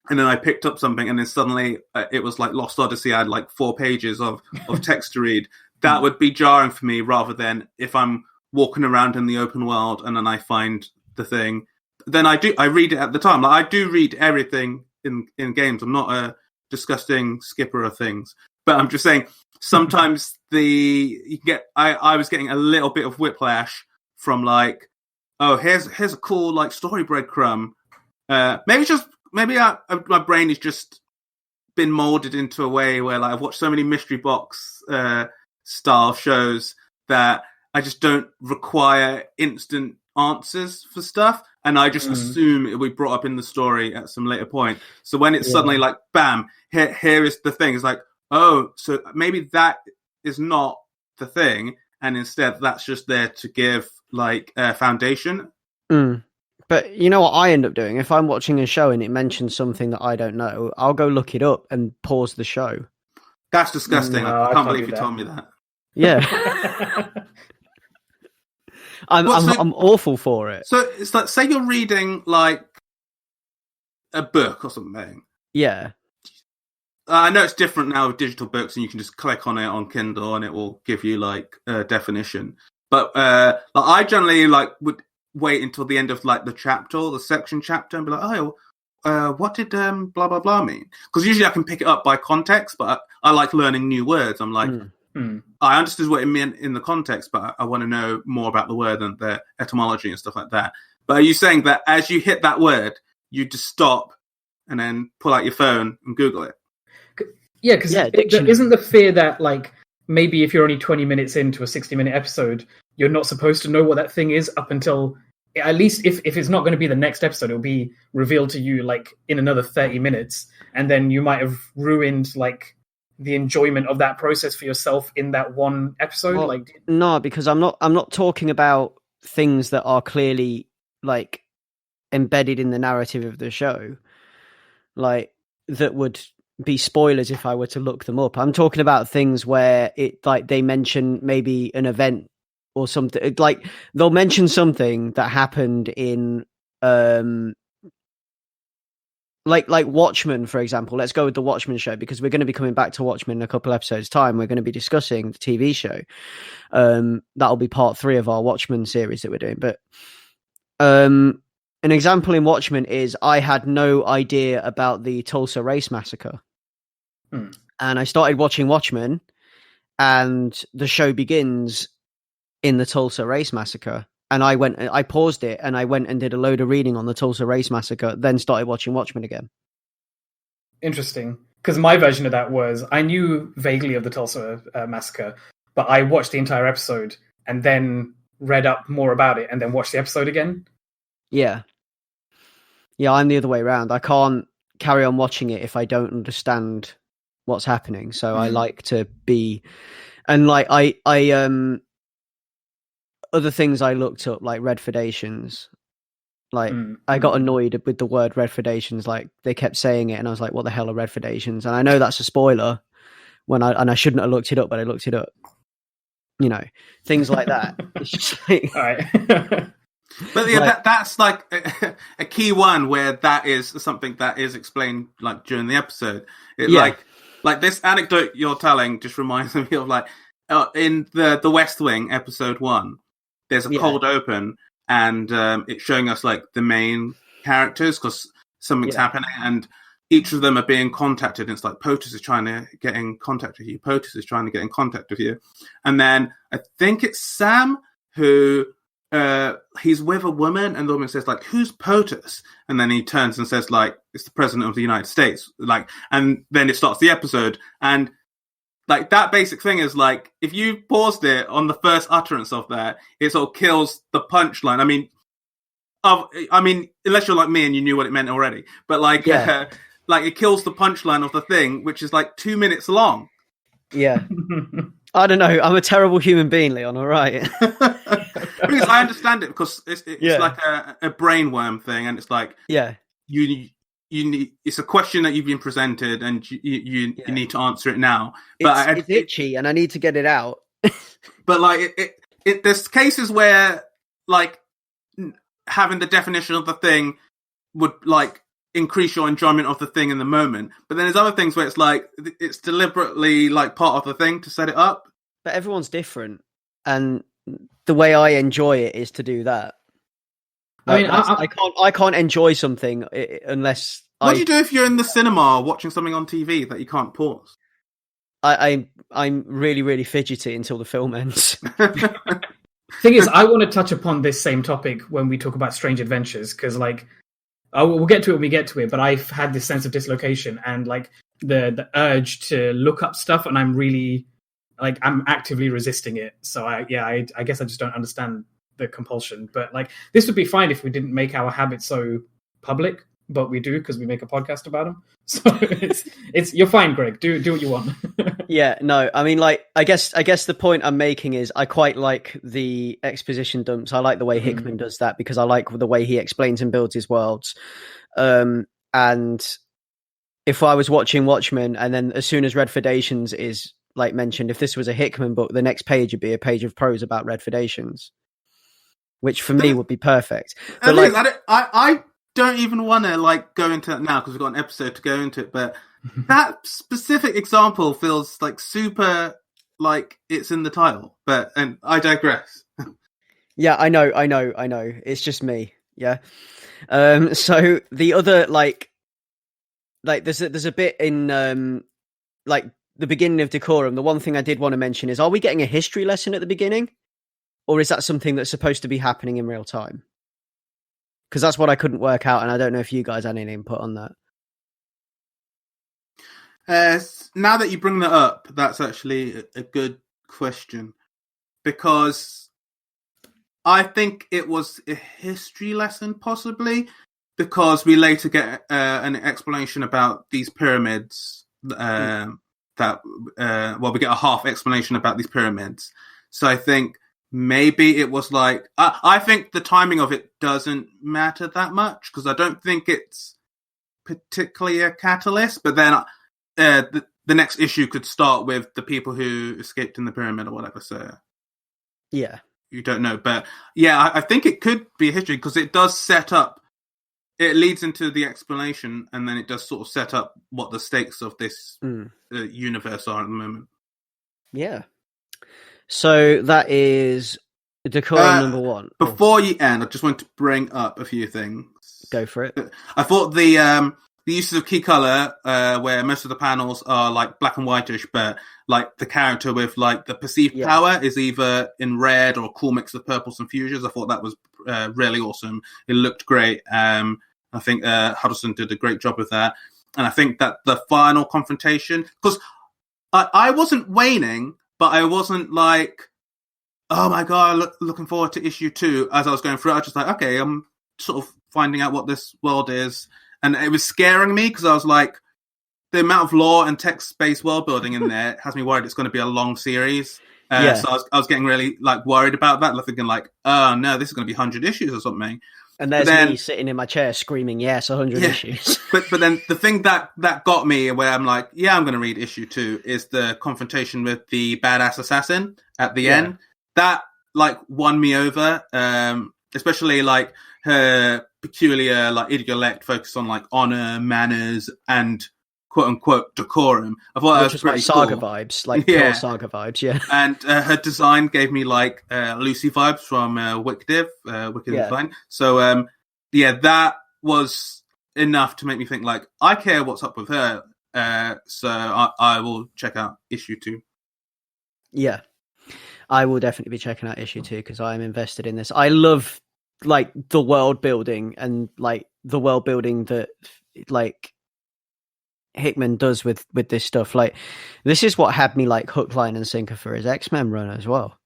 and then I picked up something and then suddenly it was like Lost Odyssey, I had like 4 pages of text to read. That would be jarring for me, rather than if I'm walking around in the open world and then I find the thing, then I read it at the time. Like I do read everything in games. I'm not a disgusting skipper of things, but I'm just saying sometimes I was getting a little bit of whiplash from like, oh, here's a cool like story breadcrumb. Maybe my brain has just been molded into a way where like I've watched so many mystery box style shows that I just don't require instant answers for stuff, and I just assume it'll be brought up in the story at some later point. So when it's suddenly like, bam, here is the thing, it's like, oh, so maybe that is not the thing, and instead that's just there to give like a foundation. But you know what I end up doing? If I'm watching a show and it mentions something that I don't know, I'll go look it up and pause the show. That's disgusting. No, I can't believe you told me that. Yeah. I'm awful for it. So it's like, say you're reading like a book or something. Yeah. I know it's different now with digital books, and you can just click on it on Kindle and it will give you like a definition. But I generally like would wait until the end of like the chapter or the section chapter and be like, oh, what did blah blah blah mean? Because usually I can pick it up by context, but I like learning new words. I'm like, I understood what it meant in the context, but I want to know more about the word and the etymology and stuff like that. But are you saying that as you hit that word, you just stop and then pull out your phone and Google it? Yeah, because isn't the fear that, like, maybe if you're only 20 minutes into a 60-minute episode, you're not supposed to know what that thing is up until, at least if it's not going to be the next episode, it'll be revealed to you, like, in another 30 minutes. And then you might have ruined, like, the enjoyment of that process for yourself in that one episode. Well, like, no, because I'm not talking about things that are clearly, like, embedded in the narrative of the show, like, that would be spoilers if I were to look them up. I'm talking about things where it, like, they mention maybe an event or something, like they'll mention something that happened in like Watchmen, for example. Let's go with the Watchmen show, because we're going to be coming back to Watchmen in a couple episodes time. We're going to be discussing the TV show. That'll be part 3 of our Watchmen series that we're doing. But an example in Watchmen is I had no idea about the Tulsa Race Massacre. And I started watching Watchmen, and the show begins in the Tulsa Race Massacre. And I paused it, and I went and did a load of reading on the Tulsa Race Massacre, then started watching Watchmen again. Interesting. Because my version of that was, I knew vaguely of the Tulsa Massacre, but I watched the entire episode and then read up more about it and then watched the episode again. Yeah. Yeah, I'm the other way around. I can't carry on watching it if I don't understand what's happening. So I like to be, and like I other things I looked up, like Redfordations. Like I got annoyed with the word Redfordations. Like they kept saying it, and I was like, "What the hell are Redfordations?" And I know that's a spoiler I shouldn't have looked it up, but I looked it up. You know, things like that. It's just like, all right. But yeah, that's like a key one where that is something that is explained like during the episode. Like this anecdote you're telling just reminds me of like in the West Wing episode 1. There's a cold open, and it's showing us like the main characters because something's happening, and each of them are being contacted. And it's like POTUS is trying to get in contact with you. POTUS is trying to get in contact with you, and then I think it's Sam who. He's with a woman, and the woman says, like, "Who's POTUS?" And then he turns and says, like, "It's the president of the United States." Like, and then it starts the episode, and like that basic thing is like, if you paused it on the first utterance of that, it sort of kills the punchline. I mean, unless you're like me and you knew what it meant already, but like, like it kills the punchline of the thing, which is like 2 minutes long. Yeah. I don't know. I'm a terrible human being, Leon. All right. Because I understand it, because it's like a brainworm thing, and it's like you need. It's a question that you've been presented, and you need to answer it now. But it's itchy, and I need to get it out. But like there's cases where like having the definition of the thing would like increase your enjoyment of the thing in the moment. But then there's other things where it's like it's deliberately like part of the thing to set it up. But everyone's different, and the way I enjoy it is to do that. Like, I mean, I can't enjoy something unless. What do you do if you're in the cinema watching something on TV that you can't pause? I'm really, really fidgety until the film ends. Thing is, I want to touch upon this same topic when we talk about Strange Adventures, because like we'll get to it when we get to it. But I've had this sense of dislocation and like the urge to look up stuff, and I'm really like I'm actively resisting it. So I guess I just don't understand the compulsion. But like this would be fine if we didn't make our habits so public. But we do, because we make a podcast about them. So it's you're fine, Greg. Do what you want. Yeah, no, I mean, like, I guess the point I'm making is I quite like the exposition dumps. I like the way Hickman does that, because I like the way he explains and builds his worlds. And if I was watching Watchmen, and then as soon as Redfordations is like mentioned, if this was a Hickman book, the next page would be a page of prose about Redfordations, which for me would be perfect. But I don't even want to like go into that now because we've got an episode to go into it, but that specific example feels like super like it's in the title. And I digress. Yeah, I know. It's just me. Yeah. So the other like like there's a bit in like the beginning of Decorum. The one thing I did want to mention is, are we getting a history lesson at the beginning, or is that something that's supposed to be happening in real time? Because that's what I couldn't work out, and I don't know if you guys had any input on that. Now that you bring that up, that's actually a good question, because I think it was a history lesson, possibly, because we later get an explanation about these pyramids. We get a half explanation about these pyramids. So I think maybe it was like, I think the timing of it doesn't matter that much, because I don't think it's particularly a catalyst. But then the next issue could start with the people who escaped in the pyramid or whatever. So yeah, you don't know. But yeah, I think it could be a history, because it does set up, it leads into the explanation, and then it does sort of set up what the stakes of this universe are at the moment. Yeah. So that is Decorum number 1. Before you end, I just want to bring up a few things. Go for it. I thought the uses of key color, where most of the panels are like black and whitish, but like the character with like the perceived power is either in red or a cool mix of purples and fuchsias. I thought that was really awesome. It looked great. I think Huddleston did a great job with that. And I think that the final confrontation, because I wasn't waning, but I wasn't like, oh my God, looking forward to issue 2. As I was going through it, I was just like, okay, I'm sort of finding out what this world is. And it was scaring me, because I was like, the amount of lore and text-based world building in there has me worried it's going to be a long series. So I was getting really like worried about that, thinking like, oh no, this is going to be 100 issues or something. And there's me sitting in my chair screaming, yes, 100 issues. but then the thing that got me, where I'm like, yeah, I'm going to read issue 2, is the confrontation with the badass assassin at the end. That like won me over, especially like her peculiar like idiolect focus on like honor, manners, and quote unquote decorum. I thought that was pretty like saga cool. Vibes, like pure saga vibes, yeah. And her design gave me like Lucy vibes from Wicked Design. So that was enough to make me think like, I care what's up with her. So I will check out issue 2. Yeah, I will definitely be checking out issue 2, because I'm invested in this. I love like the world building, and like the world building that like Hickman does with this stuff. Like, this is what had me like hook, line, and sinker for his X-Men run as well.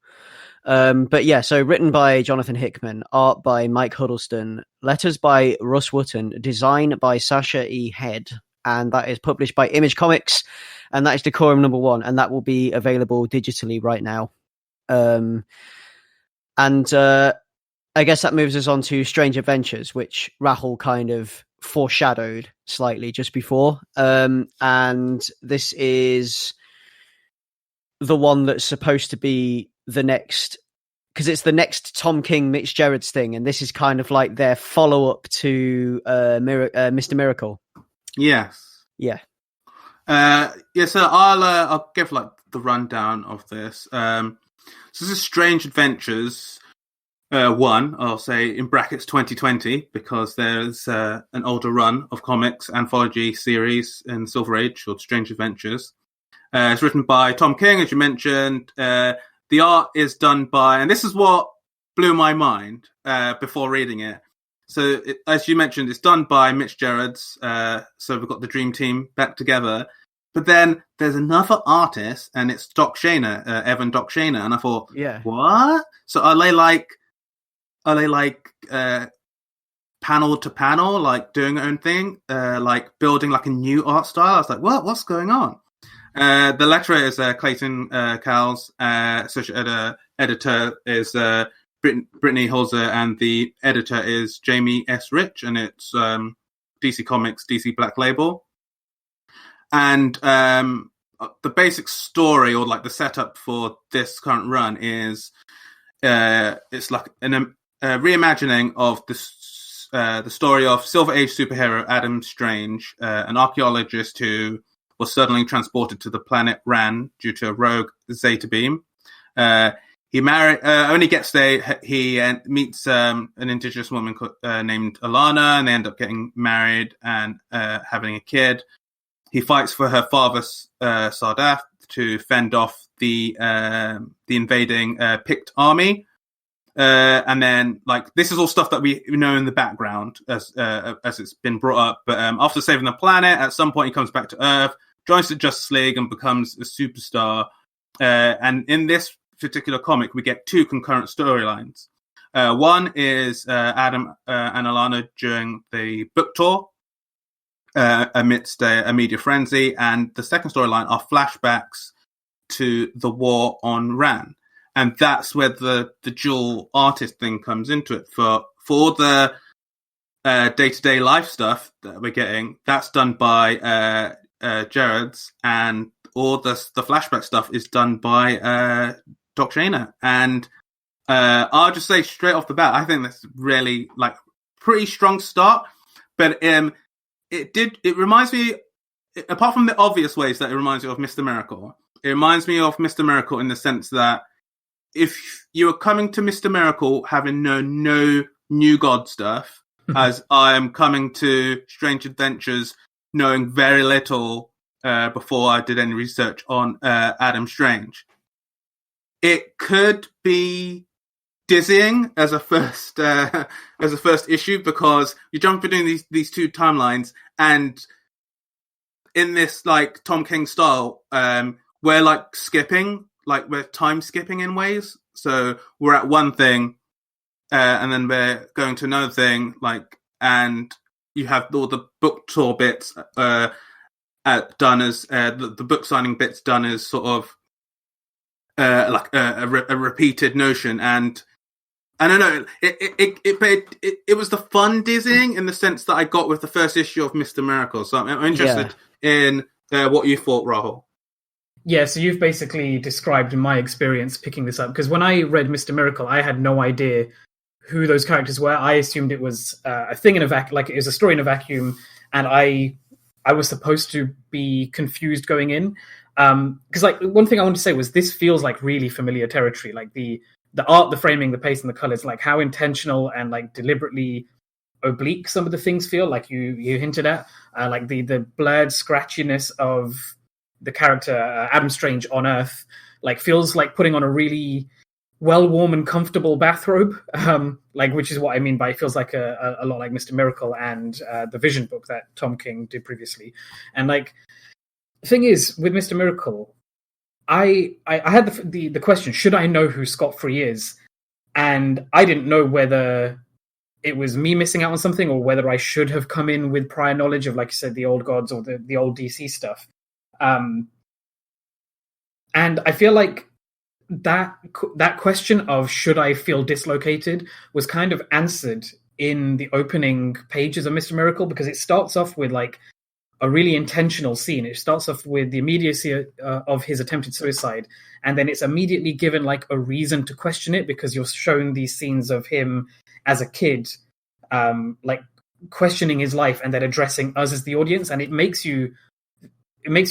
But yeah, so written by Jonathan Hickman, art by Mike Huddleston, letters by Russ Wotton, design by Sasha E. Head, and that is published by Image Comics, and that is Decorum number 1, and that will be available digitally right now. I guess that moves us on to Strange Adventures, which Rahul kind of foreshadowed slightly just before. And this is the one that's supposed to be the next, because it's the next Tom King, Mitch Gerrards thing, and this is kind of like their follow-up to Mr. Miracle. Yes. Yeah. So I'll give like the rundown of this. So this is Strange Adventures 1, I'll say in brackets 2020, because there's an older run of comics anthology series in Silver Age called Strange Adventures. It's written by Tom King, as you mentioned. The art is done by, and this is what blew my mind before reading it. So, as you mentioned, it's done by Mitch Gerrards. So we've got the Dream Team back together. But then there's another artist, and it's Doc Shaner, Evan Doc Shaner. And I thought, what? So are they like panel to panel, like doing their own thing, like building like a new art style? I was like, what's going on? The letterer is Clayton Cowles, associate editor is Brittany Holzer, and the editor is Jamie S. Rich, and it's DC Comics, DC Black Label. And the basic story, or like the setup for this current run, is it's like a reimagining of the story of Silver Age superhero Adam Strange, an archaeologist who was suddenly transported to the planet Ran due to a rogue Zeta beam. only gets there. He meets an indigenous woman named Alana, and they end up getting married and having a kid. He fights for her father, Sardath, to fend off the invading Pict army. And then, like, this is all stuff that we know in the background as it's been brought up. But after saving the planet, at some point he comes back to Earth, joins the Justice League, and becomes a superstar. And in this particular comic, we get two concurrent storylines. One is Adam and Alana during the book tour, amidst a media frenzy, and the second storyline are flashbacks to the war on Ran. And that's where the dual artist thing comes into it. For the day-to-day life stuff that we're getting, that's done by Jared's, and all the flashback stuff is done by Doc Shaner. And I'll just say straight off the bat, I think that's really, like, pretty strong start. But it reminds me, apart from the obvious ways that it reminds me of Mr. Miracle, it reminds me of Mr. Miracle in the sense that if you are coming to Mr. Miracle having no New God stuff, as I am coming to Strange Adventures knowing very little before I did any research on Adam Strange, it could be dizzying as a first issue, because you jump between these two timelines, and in this, like, Tom King style, we're like skipping. Like, we're time skipping in ways. So we're at one thing, and then we're going to another thing, like, and you have all the book tour bits done as the book signing bits done as sort of like a repeated notion. And I don't know, it was the fun dizzying in the sense that I got with the first issue of Mr. Miracle. So I'm interested in what you thought, Rahul. Yeah, so you've basically described my experience picking this up, because when I read Mr. Miracle, I had no idea who those characters were. I assumed it was a thing in a vacuum, like it was a story in a vacuum, and I was supposed to be confused going in. Because, like, one thing I wanted to say was this feels like really familiar territory. Like the art, the framing, the pace, and the colors, like how intentional and, like, deliberately oblique some of the things feel, like you hinted at, like the blurred scratchiness of the character Adam Strange on Earth, like, feels like putting on a really well, warm and comfortable bathrobe, like, which is what I mean by it feels like a lot like Mr. Miracle and the Vision book that Tom King did previously. And, like, the thing is with Mr. Miracle, I had the question, should I know who Scott Free is? And I didn't know whether it was me missing out on something or whether I should have come in with prior knowledge of, like you said, the old gods or the old DC stuff. And I feel like that question of should I feel dislocated was kind of answered in the opening pages of Mr. Miracle, because it starts off with, like, a really intentional scene. It starts off with the immediacy of his attempted suicide, and then it's immediately given, like, a reason to question it, because you're shown these scenes of him as a kid, like, questioning his life and then addressing us as the audience, and it makes you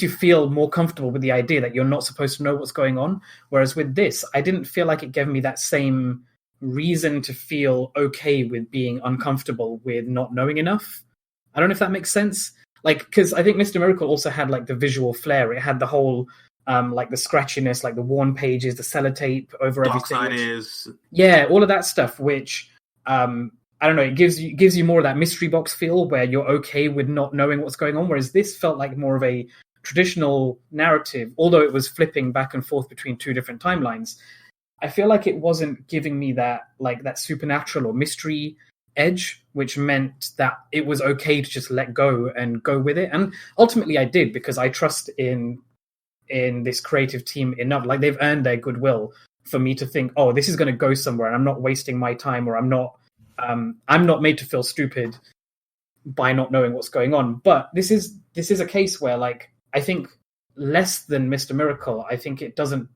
feel more comfortable with the idea that you're not supposed to know what's going on. Whereas with this, I didn't feel like it gave me that same reason to feel okay with being uncomfortable with not knowing enough. I don't know if that makes sense. Like, because I think Mr. Miracle also had, like, the visual flair. It had the whole, like, the scratchiness, like the worn pages, the sellotape over everything. Dark Side is... Yeah, all of that stuff, which, I don't know, it gives you more of that mystery box feel where you're okay with not knowing what's going on. Whereas this felt like more of a traditional narrative, although it was flipping back and forth between two different timelines. I feel like it wasn't giving me that, like, that supernatural or mystery edge, which meant that it was okay to just let go and go with it. And ultimately I did, because I trust in this creative team enough. Like, they've earned their goodwill for me to think, oh, this is going to go somewhere and I'm not wasting my time, or I'm not made to feel stupid by not knowing what's going on. But this is a case where, like, I think less than Mr. Miracle, I think it doesn't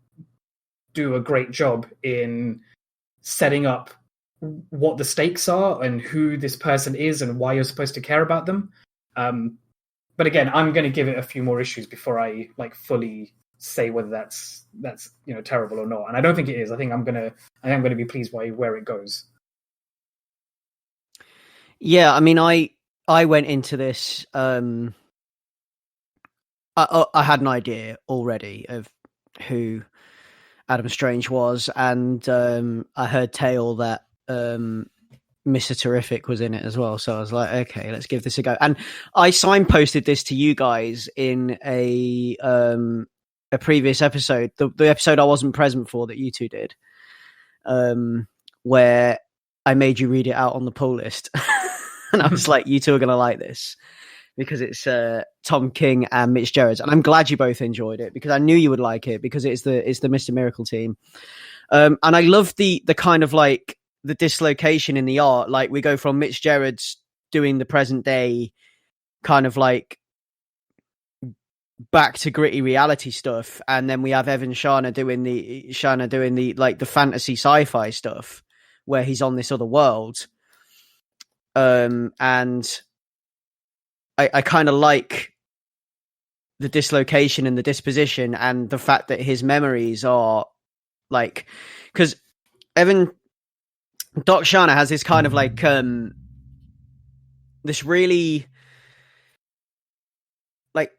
do a great job in setting up what the stakes are and who this person is and why you're supposed to care about them. But again, I'm going to give it a few more issues before I, like, fully say whether that's terrible or not. And I don't think it is. I think I'm gonna be pleased by where it goes. Yeah, I mean, I went into this. I had an idea already of who Adam Strange was, and I heard tale that Mr. Terrific was in it as well. So I was like, okay, let's give this a go. And I signposted this to you guys in a previous episode, the episode I wasn't present for that you two did, where I made you read it out on the pull list. And I was like, you two are going to like this because it's Tom King and Mitch Gerrards. And I'm glad you both enjoyed it because I knew you would like it because it's the Mr. Miracle team. And I love the kind of like the dislocation in the art. Like we go from Mitch Gerrards doing the present day kind of like back to gritty reality stuff. And then we have Evan Shana doing the like the fantasy sci-fi stuff where he's on this other world. And I kind of like the dislocation and the disposition and the fact that his memories are like, because Doc Shana has this kind of like this really like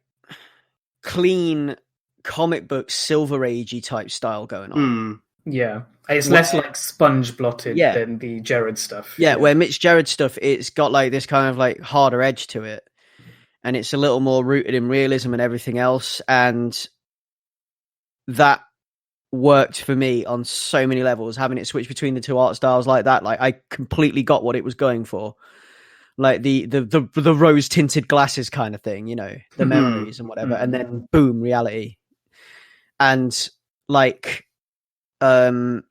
clean comic book Silver Agey type style going on. Yeah, it's less like sponge blotted than the Gerrard stuff. Yeah, where Mitch Gerrard stuff, it's got like this kind of like harder edge to it. And it's a little more rooted in realism and everything else. And that worked for me on so many levels, having it switch between the two art styles like that. Like I completely got what it was going for. Like the rose tinted glasses kind of thing, the memories and whatever. And then boom, reality. And like, and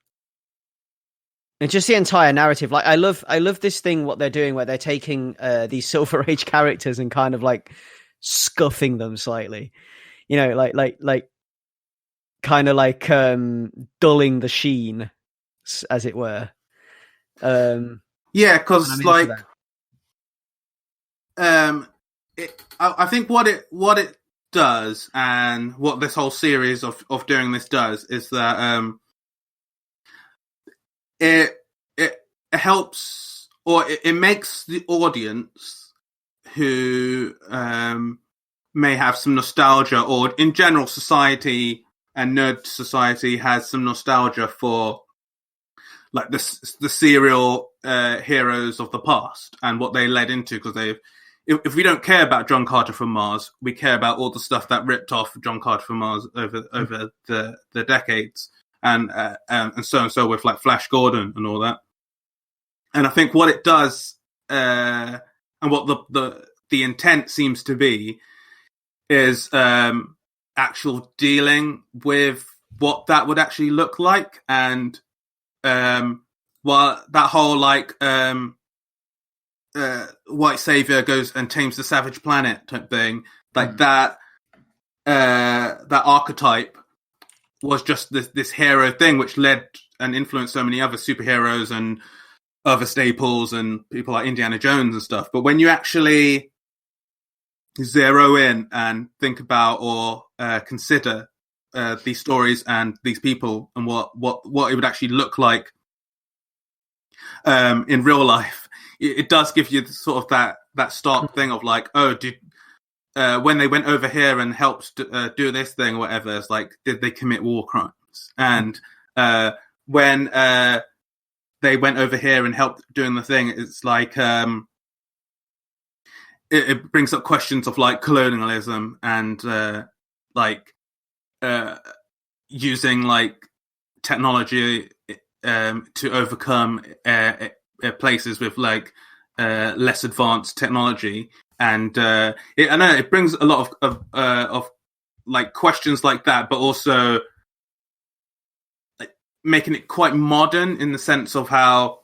just the entire narrative. Like I love this thing, what they're doing where they're taking these Silver Age characters and kind of like scuffing them slightly, like kind of like dulling the sheen, as it were. Yeah, because like I think what it does and what this whole series of doing this does is that it helps, or it makes the audience who may have some nostalgia, or in general society and nerd society has some nostalgia for like the serial heroes of the past and what they led into, because if we don't care about John Carter from Mars, we care about all the stuff that ripped off John Carter from Mars over the decades. And so with like Flash Gordon and all that. And I think what it does, and what the intent seems to be, is actual dealing with what that would actually look like. And while that whole like white savior goes and tames the savage planet type thing, like that archetype was just this hero thing, which led and influenced so many other superheroes and other staples and people like Indiana Jones and stuff. But when you actually zero in and think about or consider these stories and these people and what it would actually look like in real life, it does give you sort of that stark thing of like, oh, when they went over here and helped do this thing or whatever, it's like, did they commit war crimes? And when they went over here and helped doing the thing, it's like it brings up questions of like colonialism and like using like technology to overcome places with like less advanced technology. And I know it brings a lot of like questions like that, but also like making it quite modern in the sense of how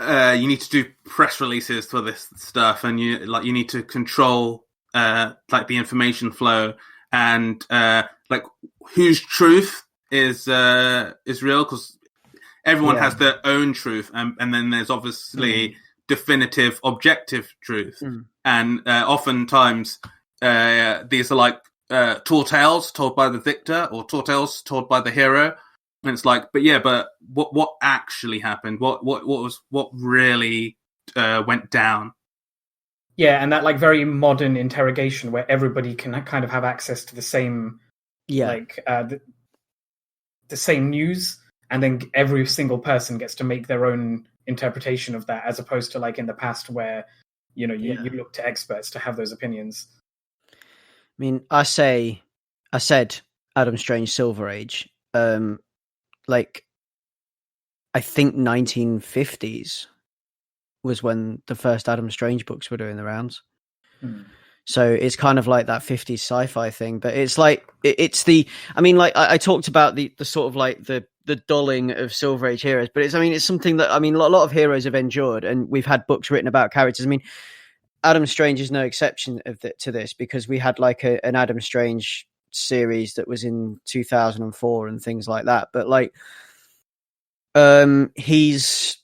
you need to do press releases for this stuff, and you need to control like the information flow and like whose truth is real, because everyone has their own truth, and then there's obviously definitive objective truth. And oftentimes these are like tall tales told by the victor or tall tales told by the hero. And it's like, but what actually happened? What really went down? Yeah, and that like very modern interrogation where everybody can kind of have access to the same, like the same news, and then every single person gets to make their own interpretation of that, as opposed to like in the past where you look to experts to have those opinions. I mean, I said Adam Strange Silver Age. Like, I think 1950s was when the first Adam Strange books were doing the rounds. So it's kind of like that 50s sci-fi thing, but it's like it's the. I mean, like I talked about the sort of like the dulling of Silver Age heroes, but it's something that, I mean, a lot of heroes have endured, and we've had books written about characters. I mean, Adam Strange is no exception to this, because we had like an Adam Strange series that was in 2004 and things like that. But like, he's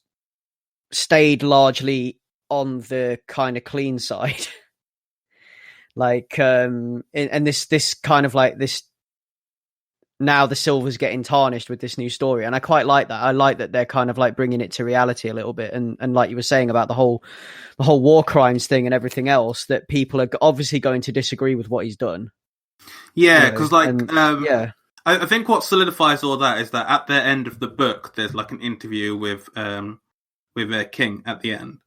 stayed largely on the kind of clean side. Like, and this kind of like this, now the silver's getting tarnished with this new story, and I quite like that. I like that they're kind of like bringing it to reality a little bit, and like you were saying about the whole war crimes thing and everything else, that people are obviously going to disagree with what he's done. Yeah, because I think what solidifies all that is that at the end of the book, there's like an interview with King at the end.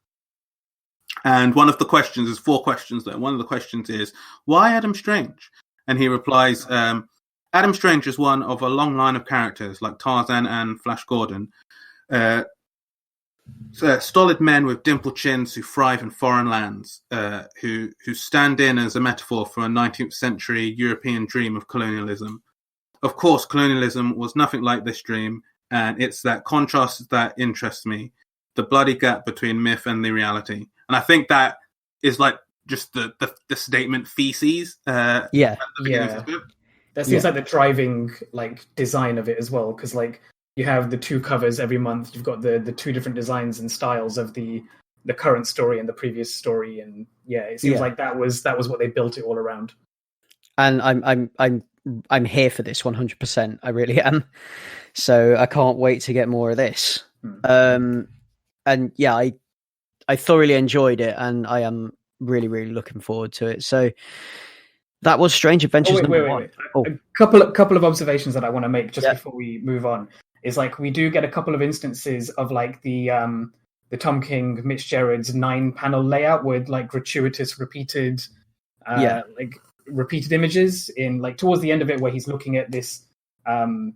And one of the questions, there's 4 questions there. One of the questions is, why Adam Strange? And he replies, Adam Strange is one of a long line of characters like Tarzan and Flash Gordon. Stolid men with dimpled chins who thrive in foreign lands, who stand in as a metaphor for a 19th century European dream of colonialism. Of course, colonialism was nothing like this dream, and it's that contrast that interests me, the bloody gap between myth and the reality. And I think that is like just the statement theses. That seems like the driving like design of it as well, because like you have the 2 covers every month. You've got the 2 different designs and styles of the current story and the previous story, and it seems like that was what they built it all around. And I'm here for this 100%. I really am. So I can't wait to get more of this. And yeah, I thoroughly enjoyed it, and I am really, really looking forward to it. So that was Strange Adventures number 1. A couple of observations that I want to make just before we move on is like we do get a couple of instances of like the Tom King, Mitch Gerard's 9-panel layout with like gratuitous repeated images in like towards the end of it, where he's looking at this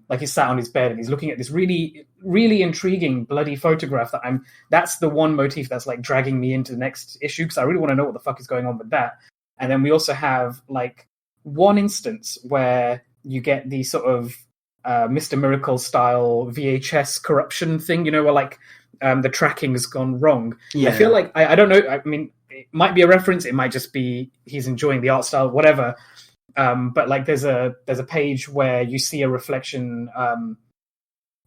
like he's sat on his bed and he's looking at this really, really intriguing bloody photograph that's the one motif that's like dragging me into the next issue, because I really want to know what the fuck is going on with that. And then we also have like one instance where you get the sort of Mr. Miracle style VHS corruption thing, where like the tracking has gone wrong. I feel like I don't know. I mean, it might be a reference. It might just be he's enjoying the art style, whatever. But like there's a page where you see a reflection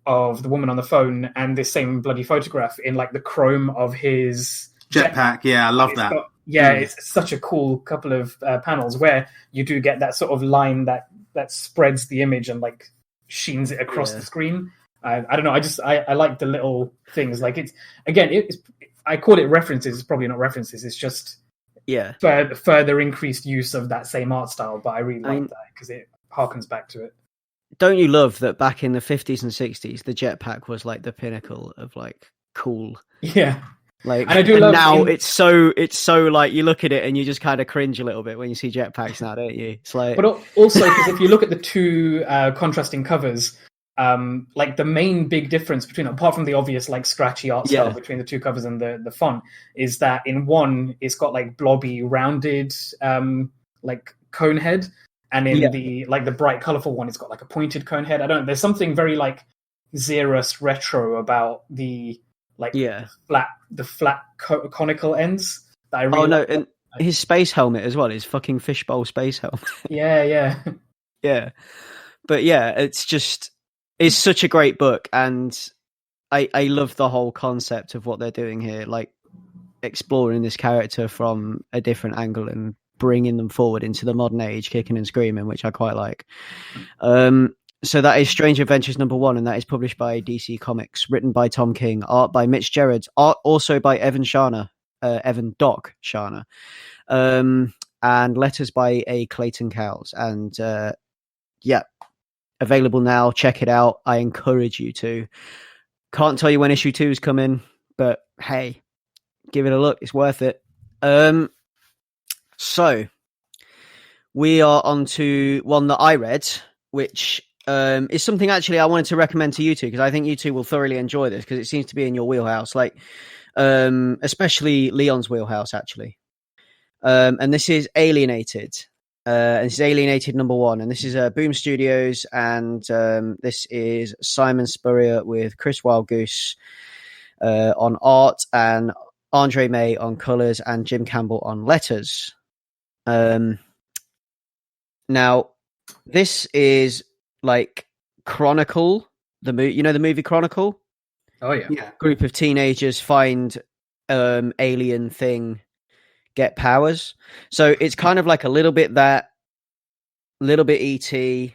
of the woman on the phone and this same bloody photograph in like the chrome of his jetpack. Yeah, I love that. It's such a cool couple of panels where you do get that sort of line that spreads the image and like sheens it across the screen. I don't know. I like the little things. Like I call it references. It's probably not references. It's just further increased use of that same art style. But I really like that because it harkens back to it. Don't you love that back in the 50s and 60s, the jetpack was like the pinnacle of like cool. Yeah. Like, and I do love now it's so like you look at it and you just kind of cringe a little bit when you see jetpacks now, don't you? It's like, but also because if you look at the 2 contrasting covers, like the main big difference between, apart from the obvious like scratchy art style between the 2 covers and the font, is that in one it's got like blobby rounded like cone head, and in the bright colorful one it's got like a pointed cone head. There's something very like Xeris retro about the like flat conical ends that I really like. And his space helmet as well, his fucking fishbowl space helmet. yeah But it's such a great book, and I love the whole concept of what they're doing here, like exploring this character from a different angle and bringing them forward into the modern age, kicking and screaming, which I quite like. So that is Strange Adventures #1, and that is published by DC Comics, written by Tom King, art by Mitch Gerrard, art also by Evan Doc Sharner, and letters by A. Clayton Cowles. And available now. Check it out. I encourage you to. Can't tell you when issue 2 is coming, but hey, give it a look. It's worth it. So we are on to one that I read, which is something actually I wanted to recommend to you two, because I think you two will thoroughly enjoy this, because it seems to be in your wheelhouse, like especially Leon's wheelhouse, actually. And this is Alienated. And this is Alienated #1, and this is Boom Studios, and this is Simon Spurrier with Chris Wildgoose on art, and Andre May on colours, and Jim Campbell on letters. Now, this is like Chronicle, the movie Chronicle? Oh yeah. Group of teenagers find alien thing, get powers. So it's kind of like a little bit that, little bit ET.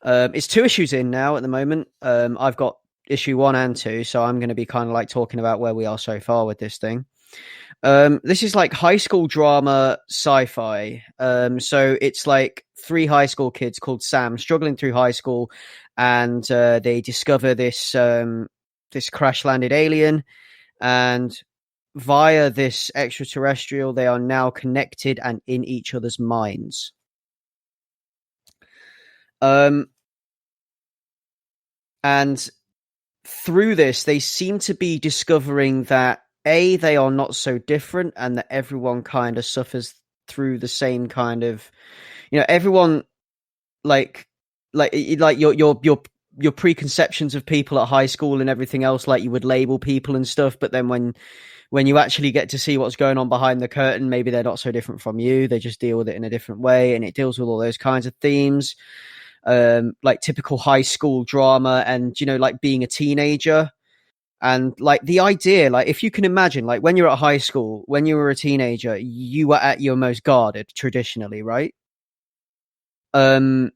It's 2 issues in now at the moment. I've got issue 1 and 2, so I'm going to be kind of like talking about where we are so far with this thing. This is like high school drama sci-fi. So it's like 3 high school kids called Sam struggling through high school, and they discover this crash landed alien, and via this extraterrestrial, they are now connected and in each other's minds. And through this, they seem to be discovering that they are not so different, and that everyone kind of suffers through the same kind of, everyone like your preconceptions of people at high school and everything else, like you would label people and stuff, but then when you actually get to see what's going on behind the curtain, maybe they're not so different from you. They just deal with it in a different way, and it deals with all those kinds of themes, like typical high school drama, and like being a teenager. And like the idea, like if you can imagine, like when you're at high school, when you were a teenager, you were at your most guarded traditionally, right? And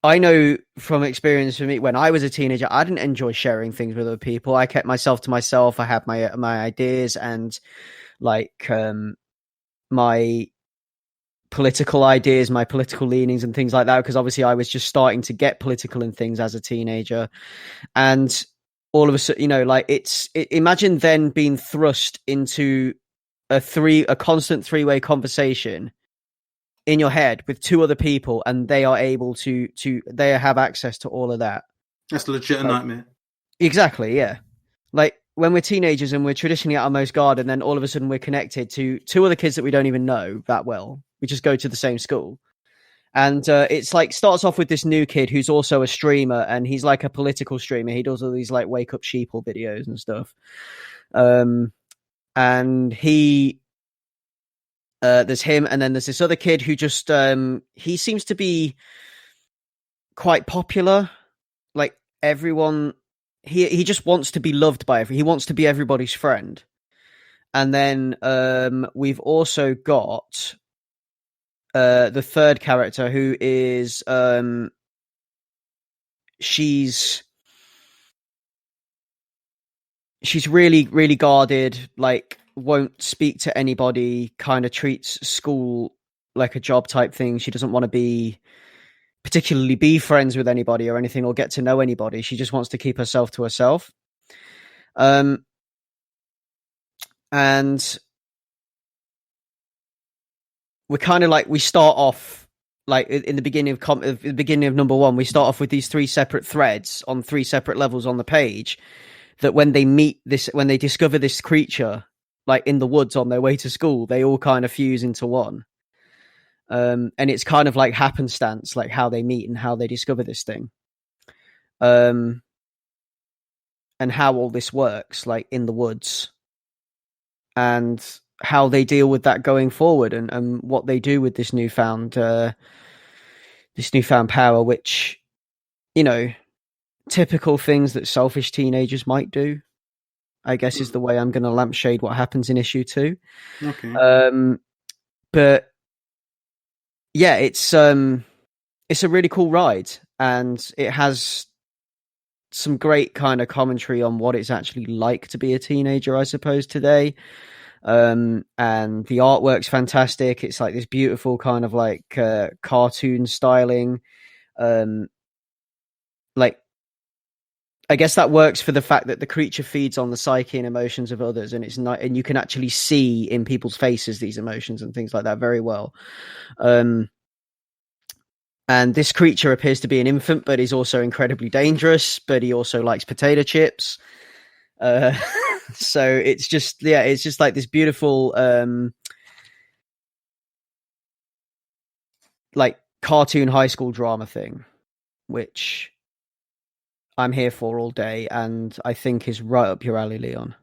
I know from experience for me, when I was a teenager, I didn't enjoy sharing things with other people. I kept myself to myself. I had my ideas and like my political ideas, my political leanings and things like that, because obviously I was just starting to get political and things as a teenager. And all of a sudden, imagine then being thrust into a constant 3-way conversation in your head with 2 other people, and they are able to they have access to all of that. That's legit a nightmare. Exactly, yeah. Like when we're teenagers and we're traditionally at our most guard, and then all of a sudden we're connected to 2 other kids that we don't even know that well. We just go to the same school. And it's like starts off with this new kid who's also a streamer, and he's like a political streamer. He does all these like wake up sheeple videos and stuff. And he there's him, and then there's this other kid who just he seems to be quite popular. Like everyone, he just wants to be loved by everyone. He wants to be everybody's friend. And then we've also got the third character, who is she's really, really guarded, like won't speak to anybody, kind of treats school like a job type thing. She doesn't want to particularly be friends with anybody or anything, or get to know anybody. She just wants to keep herself to herself. And we're kind of like, we start off like in the beginning of #1, we start off with these 3 separate threads on 3 separate levels on the page, that when they discover this creature, like in the woods on their way to school, they all kind of fuse into one. And it's kind of like happenstance, like how they meet and how they discover this thing. And how all this works, like in the woods, and how they deal with that going forward, and what they do with this newfound power, which, typical things that selfish teenagers might do. I guess is the way I'm going to lampshade what happens in issue 2. Okay. But yeah, it's a really cool ride, and it has some great kind of commentary on what it's actually like to be a teenager, I suppose, today. And the artwork's fantastic. It's like this beautiful kind of like cartoon styling. Like, I guess that works for the fact that the creature feeds on the psyche and emotions of others, and it's not, and you can actually see in people's faces these emotions and things like that very well. And this creature appears to be an infant, but he's also incredibly dangerous. But he also likes potato chips. So it's just like this beautiful, like cartoon high school drama thing, which I'm here for all day, and I think is right up your alley, Leon.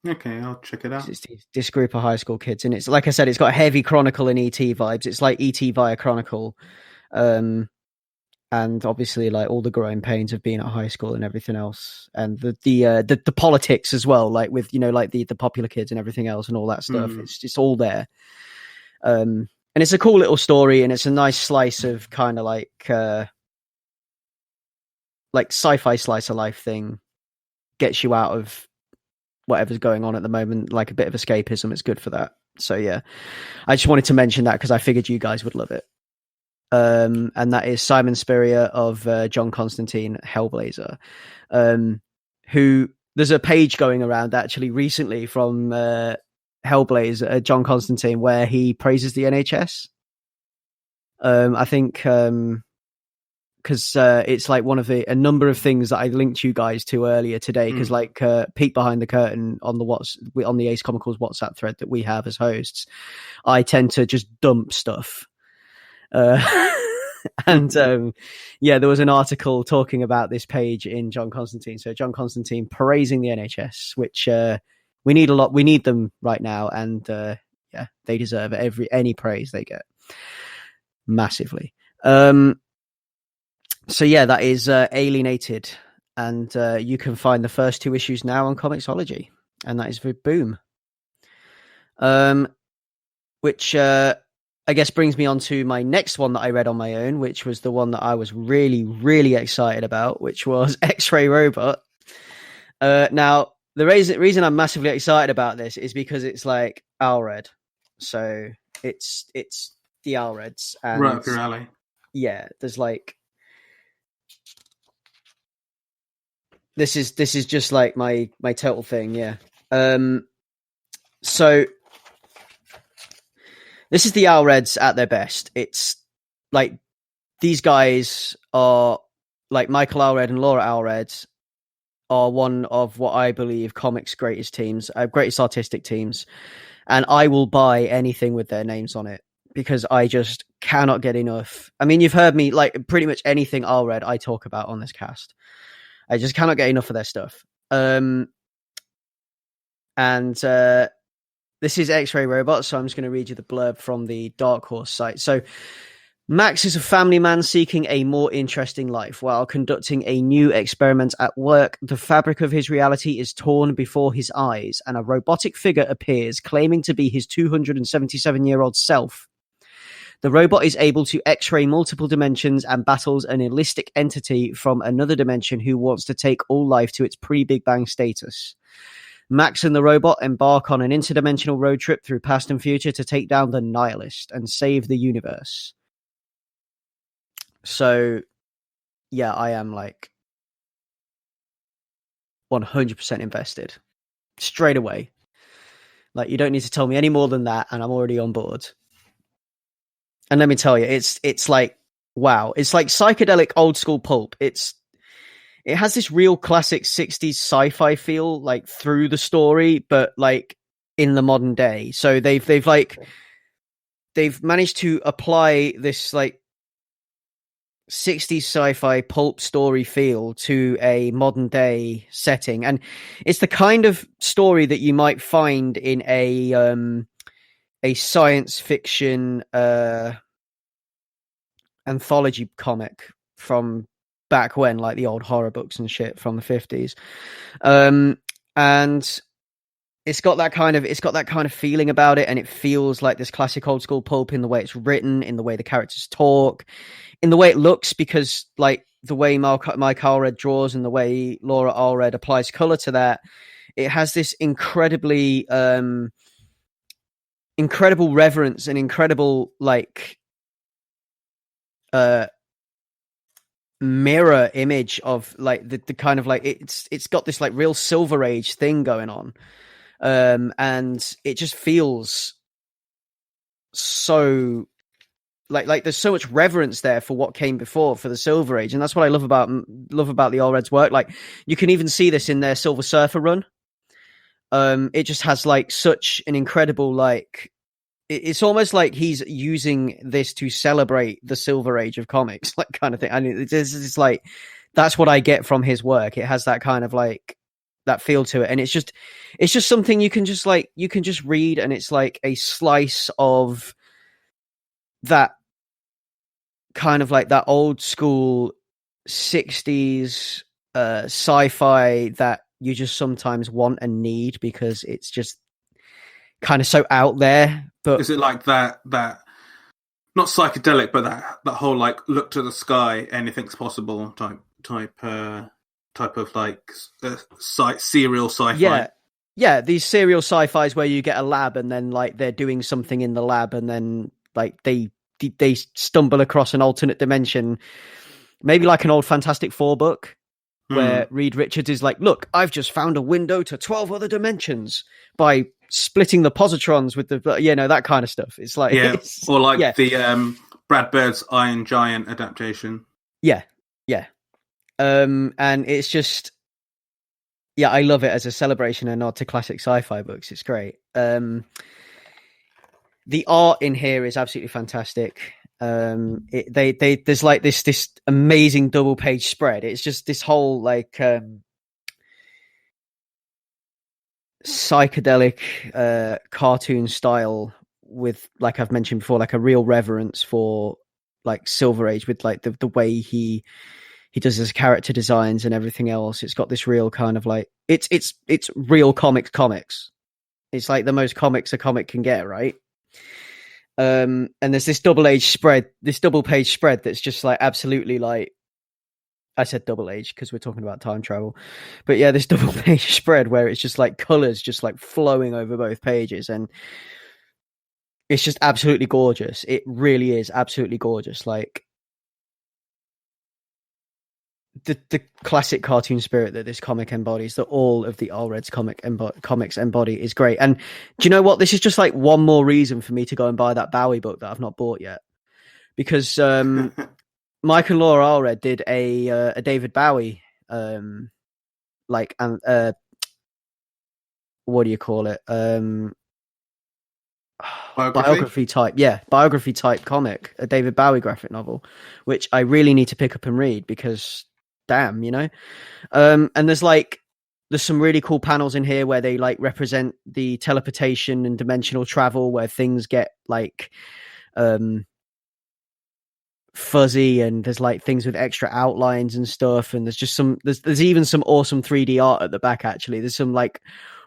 Okay, I'll check it out. It's this group of high school kids, and it's like I said, it's got heavy Chronicle and ET vibes. It's like ET via Chronicle, and obviously like all the growing pains of being at high school and everything else, and the politics as well, like with like the popular kids and everything else and all that stuff. It's just all there, and it's a cool little story, and it's a nice slice of kind of like sci-fi slice of life thing. Gets you out of whatever's going on at the moment, like a bit of escapism. It's good for that. So yeah, I just wanted to mention that because I figured you guys would love it. And that is Simon Spurrier of John Constantine Hellblazer, who there's a page going around actually recently from Hellblazer, John Constantine, where he praises the NHS. I think because it's like one of a number of things that I linked you guys to earlier today, because like peek behind the curtain on the Ace Comicals WhatsApp thread that we have as hosts, I tend to just dump stuff. And there was an article talking about this page in John Constantine. So John Constantine praising the NHS, which we need a lot. We need them right now, and they deserve any praise they get massively. So yeah, that is Alienated, and you can find the first 2 issues now on Comixology, and that is for Boom. Which I guess brings me on to my next one that I read on my own, which was the one that I was really, really excited about, which was X-Ray Robot. Now, the reason I'm massively excited about this is because it's like Alred. So it's the Alreds. And right up your alley. Yeah, there's like... This is just like my total thing, yeah. So... This is the Alreds at their best. It's like these guys are like Michael Alred and Laura Alred are one of what I believe comics' greatest teams, greatest artistic teams. And I will buy anything with their names on it because I just cannot get enough. I mean, you've heard me like pretty much anything Alred I talk about on this cast. I just cannot get enough of their stuff. This is X-Ray Robot, so I'm just going to read you the blurb from the Dark Horse site. So, Max is a family man seeking a more interesting life. While conducting a new experiment at work, the fabric of his reality is torn before his eyes, and a robotic figure appears, claiming to be his 277-year-old self. The robot is able to X-ray multiple dimensions and battles an illistic entity from another dimension who wants to take all life to its pre-Big Bang status. Max and the robot embark on an interdimensional road trip through past and future to take down the Nihilist and save the universe. So, yeah, I am like 100% invested straight away. Like, you don't need to tell me any more than that, and I'm already on board. And let me tell you, it's like, wow. It's like psychedelic old school pulp. It has this real classic 60s sci-fi feel, like through the story, but like in the modern day. So they've managed to apply this like 60s sci-fi pulp story feel to a modern day setting, and it's the kind of story that you might find in a science fiction anthology comic from back when, like the old horror books and shit from the 50s. And and it's got that kind of feeling about it, and it feels like this classic old school pulp in the way it's written, in the way the characters talk, in the way it looks, because like the way Mike Allred draws and the way Laura Allred applies color to that, it has this incredibly incredible reverence and incredible like mirror image of like the kind of like it's got this like real Silver Age thing going on, and it just feels so like there's so much reverence there for what came before, for the Silver Age, and that's what I love about the Allred's work. Like you can even see this in their Silver Surfer run. It just has like such an incredible like. It's almost like he's using this to celebrate the Silver Age of comics, like kind of thing. And it's like that's what I get from his work. It has that kind of like that feel to it, and it's just something you can just read, and it's like a slice of that kind of like that old school 60s sci-fi that you just sometimes want and need because it's just kind of so out there. But is it like that not psychedelic, but that whole like look to the sky, anything's possible type of like serial sci-fi? Yeah, these serial sci-fis where you get a lab and then like they're doing something in the lab and then like they stumble across an alternate dimension, maybe like an old Fantastic Four book where Reed Richards is like, look, I've just found a window to 12 other dimensions by splitting the positrons with the, that kind of stuff. It's like, or like the Brad Bird's Iron Giant adaptation. Yeah. And it's just, I love it as a celebration and nod to classic sci-fi books. It's great. The art in here is absolutely fantastic. There's like this amazing double page spread. It's just this whole like psychedelic cartoon style with, like I've mentioned before, like a real reverence for like Silver Age with like the way he does his character designs and everything else. It's got this real kind of like it's real comics. It's like the most comics a comic can get, right? And there's this double page spread that's just like absolutely like, I said double age because we're talking about time travel, but yeah, this double page spread where it's just like colors just like flowing over both pages, and it's just absolutely gorgeous. It really is absolutely gorgeous. Like the classic cartoon spirit that this comic embodies, that all of the Allred's comics embody, is great. And do you know what? This is just like one more reason for me to go and buy that Bowie book that I've not bought yet, because Mike and Laura Allred did a David Bowie what do you call it? Biography type comic, a David Bowie graphic novel, which I really need to pick up and read because damn, and there's some really cool panels in here where they like represent the teleportation and dimensional travel, where things get like fuzzy, and there's like things with extra outlines and stuff, and there's just there's even some awesome 3D art at the back. Actually, there's some like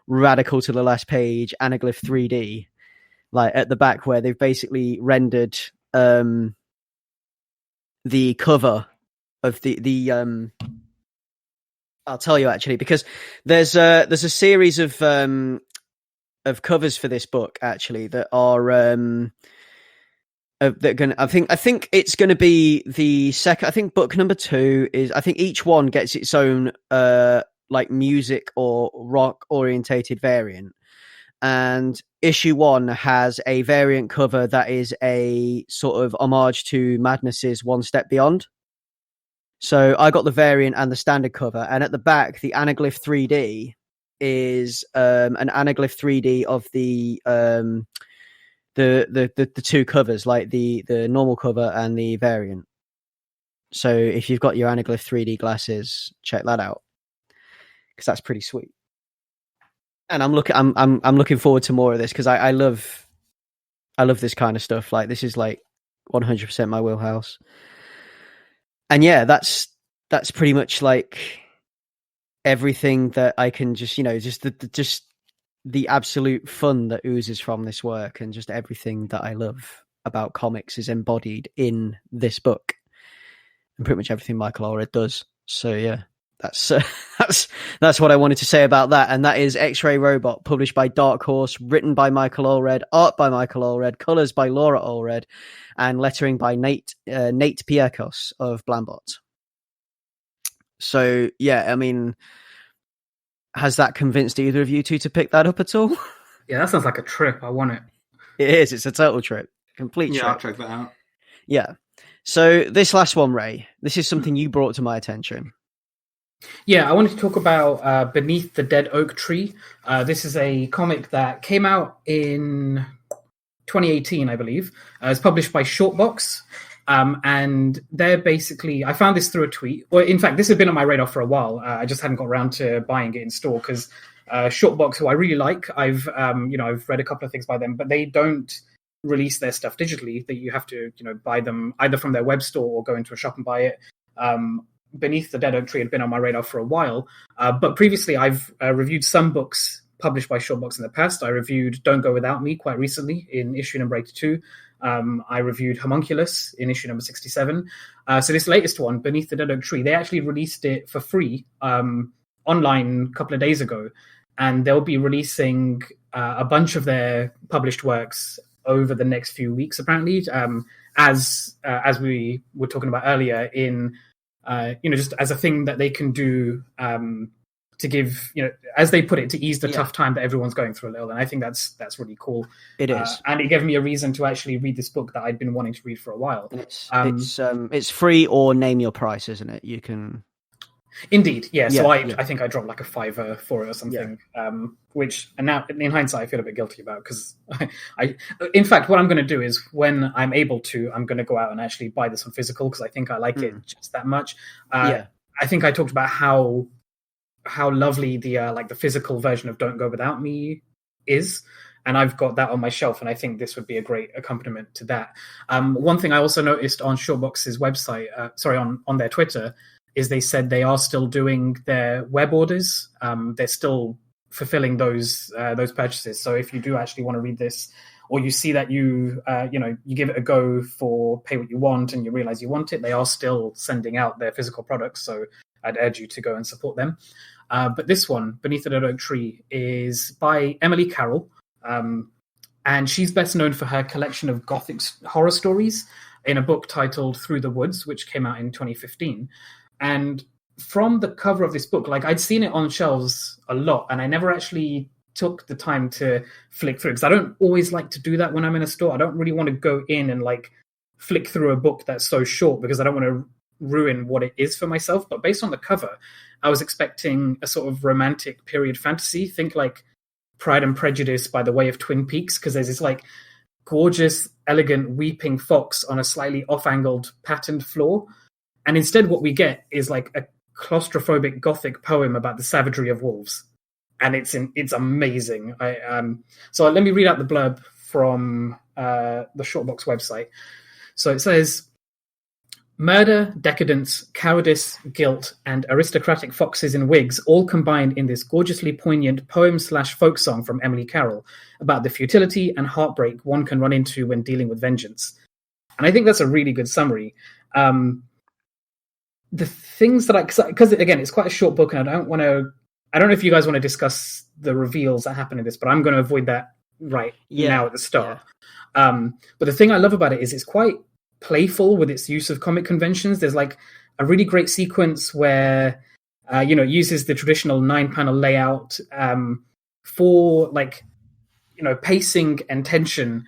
radical to the last page anaglyph 3D like at the back where they've basically rendered the cover of the I'll tell you actually, because there's a series of covers for this book actually that are I think it's going to be the second. I think book number 2 is. I think each one gets its own like music or rock orientated variant, and issue 1 has a variant cover that is a sort of homage to Madness's One Step Beyond. So I got the variant and the standard cover, and at the back, the anaglyph 3D is an anaglyph 3D of the 2 covers, like the normal cover and the variant. So if you've got your anaglyph 3D glasses, check that out, because that's pretty sweet. And I'm looking forward to more of this, because I love this kind of stuff. Like this is like 100% my wheelhouse. And yeah, that's pretty much like everything that I can just, just the absolute fun that oozes from this work, and just everything that I love about comics is embodied in this book, and pretty much everything Michael Allred does. So yeah, that's that's what I wanted to say about that. And that is X-Ray Robot, published by Dark Horse, written by Michael Allred, art by Michael Allred, colors by Laura Allred, and lettering by Nate Piekos of Blambot. So yeah, I mean, has that convinced either of you two to pick that up at all? Yeah, that sounds like a trip. I want it. It is. It's a total trip. Complete trip. Yeah, I'll check that out. Yeah. So this last one, Ray, this is something you brought to my attention. Yeah, I wanted to talk about Beneath the Dead Oak Tree. This is a comic that came out in 2018, I believe. It's published by Shortbox. And they're basically, I found this through a tweet. Well, in fact, this had been on my radar for a while. I just hadn't got around to buying it in store because Shortbox, who I really like, I've read a couple of things by them, but they don't release their stuff digitally. That you have to, buy them either from their web store or go into a shop and buy it. Beneath the Dead Oak Tree had been on my radar for a while, but previously I've reviewed some books published by Shortbox in the past. I reviewed Don't Go Without Me quite recently in issue number 82. I reviewed Homunculus in issue number 67. So this latest one, Beneath the Dead Oak Tree, they actually released it for free online a couple of days ago, and they'll be releasing a bunch of their published works over the next few weeks, apparently, as we were talking about earlier, in just as a thing that they can do to give, as they put it, to ease the tough time that everyone's going through a little. And I think that's really cool. It is. And it gave me a reason to actually read this book that I'd been wanting to read for a while. And it's free or name your price, isn't it? You can... Indeed, yeah. So I think I dropped like a $5 for it or something, which, and now in hindsight I feel a bit guilty about, because I in fact what I'm going to do is, when I'm able to, I'm going to go out and actually buy this on physical, because I think I like it just that much. I think I talked about how lovely the physical version of Don't Go Without Me is, and I've got that on my shelf, and I think this would be a great accompaniment to that. One thing I also noticed on Shortbox's website, on their Twitter, is they said they are still doing their web orders. They're still fulfilling those purchases. So if you do actually want to read this, or you see that you give it a go for pay what you want and you realize you want it, they are still sending out their physical products. So I'd urge you to go and support them. But this one, Beneath the Dead Oak Tree, is by Emily Carroll. And she's best known for her collection of Gothic horror stories in a book titled Through the Woods, which came out in 2015. And from the cover of this book, I'd seen it on shelves a lot, and I never actually took the time to flick through, because I don't always like to do that when I'm in a store. I don't really want to go in and flick through a book that's so short, because I don't want to ruin what it is for myself. But based on the cover, I was expecting a sort of romantic period fantasy. Think like Pride and Prejudice by the way of Twin Peaks, because there's this gorgeous, elegant weeping fox on a slightly off-angled patterned floor. And instead what we get is a claustrophobic Gothic poem about the savagery of wolves. And it's amazing. So let me read out the blurb from the Shortbox website. So it says, murder, decadence, cowardice, guilt, and aristocratic foxes in wigs all combined in this gorgeously poignant poem/folk song from Emily Carroll about the futility and heartbreak one can run into when dealing with vengeance. And I think that's a really good summary. The things that because again, it's quite a short book, and I don't know if you guys want to discuss the reveals that happen in this, but I'm going to avoid that now at the start. Yeah. But the thing I love about it is it's quite playful with its use of comic conventions. There's a really great sequence where it uses the traditional 9-panel layout for pacing and tension,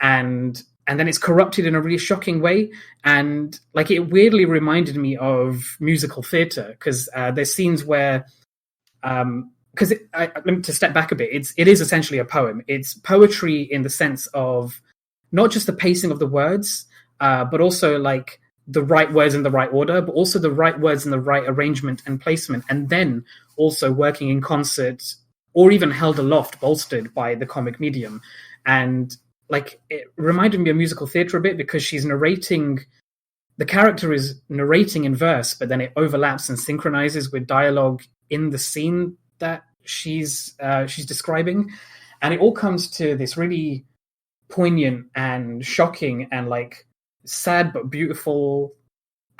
and then it's corrupted in a really shocking way. And it weirdly reminded me of musical theatre, because there's scenes where, to step back a bit, it is essentially a poem. It's poetry in the sense of not just the pacing of the words, but also the right words in the right order, but also the right words in the right arrangement and placement, and then also working in concert or even held aloft, bolstered by the comic medium. And it reminded me of musical theatre a bit, because the character is narrating in verse, but then it overlaps and synchronizes with dialogue in the scene that she's describing, and it all comes to this really poignant and shocking and like sad but beautiful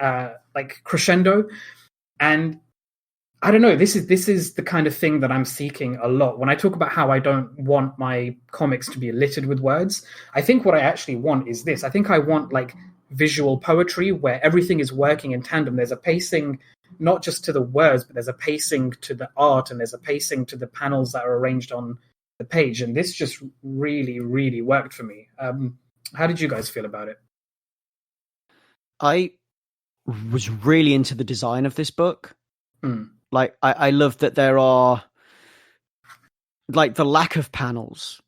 like crescendo. And I don't know, this is the kind of thing that I'm seeking a lot when I talk about how I don't want my comics to be littered with words. I think what I actually want is this. I think I want like visual poetry where everything is working in tandem. There's a pacing not just to the words, but there's a pacing to the art, and there's a pacing to the panels that are arranged on the page. And this just really, really worked for me. How did you guys feel about it? I was really into the design of this book. Like, I love that there are, like, the lack of panels.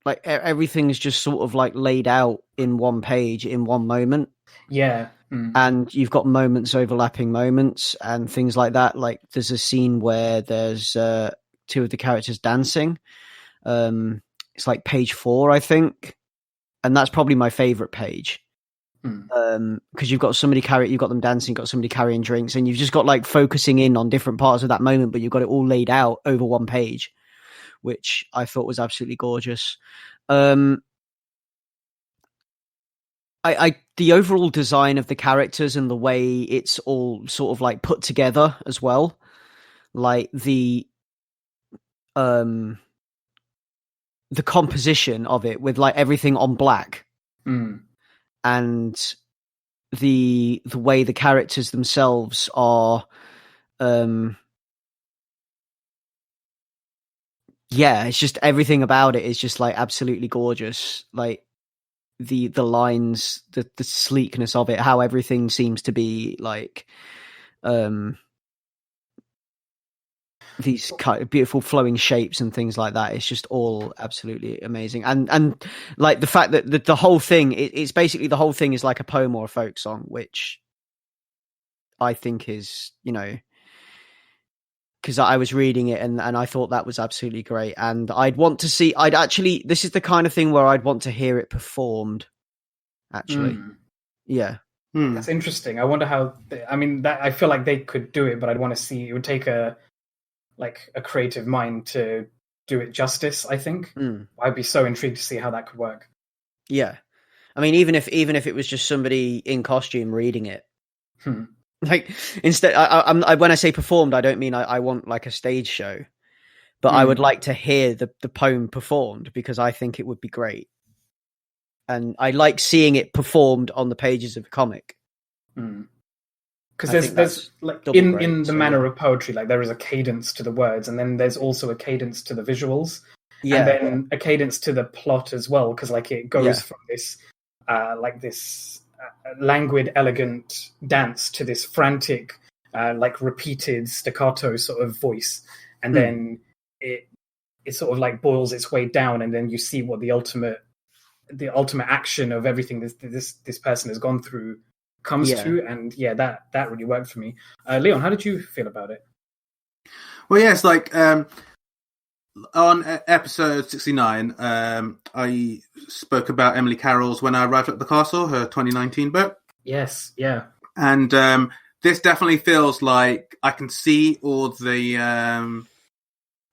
Like, everything's just sort of, like, laid out in one page, in one moment. Yeah. And you've got moments overlapping moments and things like that. Like, there's a scene where there's two of the characters dancing. It's like page 4, I think. And that's probably my favorite page. Because you've got you've got them dancing, you've got somebody carrying drinks, and you've just got like focusing in on different parts of that moment, but you've got it all laid out over one page, which I thought was absolutely gorgeous. The overall design of the characters and the way it's all sort of like put together as well, like the composition of it with like everything on black. And the way the characters themselves are, it's just everything about it is just like absolutely gorgeous. Like the lines, the sleekness of it, how everything seems to be like, these kind of beautiful flowing shapes and things like that. It's just all absolutely amazing. And like the fact that the whole thing, it's basically the whole thing is like a poem or a folk song, which I think is, you know, because I was reading it and I thought that was absolutely great. And this is the kind of thing where I'd want to hear it performed, actually. Yeah. That's interesting. I wonder how, I feel like they could do it, but I'd want to see, it would take a creative mind to do it justice, I think. I'd be so intrigued to see how that could work. Yeah. I mean, even if it was just somebody in costume reading it. Like, instead, I when I say performed, I don't mean I want like a stage show, but I would like to hear the poem performed, because I think it would be great. And I like seeing it performed on the pages of a comic. Because there's like in the manner of poetry, like there is a cadence to the words, and then there's also a cadence to the visuals, and then a cadence to the plot as well. Because like it goes from this languid, elegant dance to this frantic, like repeated staccato sort of voice, and then it sort of like boils its way down, and then you see what the ultimate action of everything this person has gone through comes to. And that really worked for me. Leon, how did you feel about it? Well, it's like on episode 69, I spoke about Emily Carroll's When I Arrived at the Castle, her 2019 book. Yes, yeah. And this definitely feels like I can see all the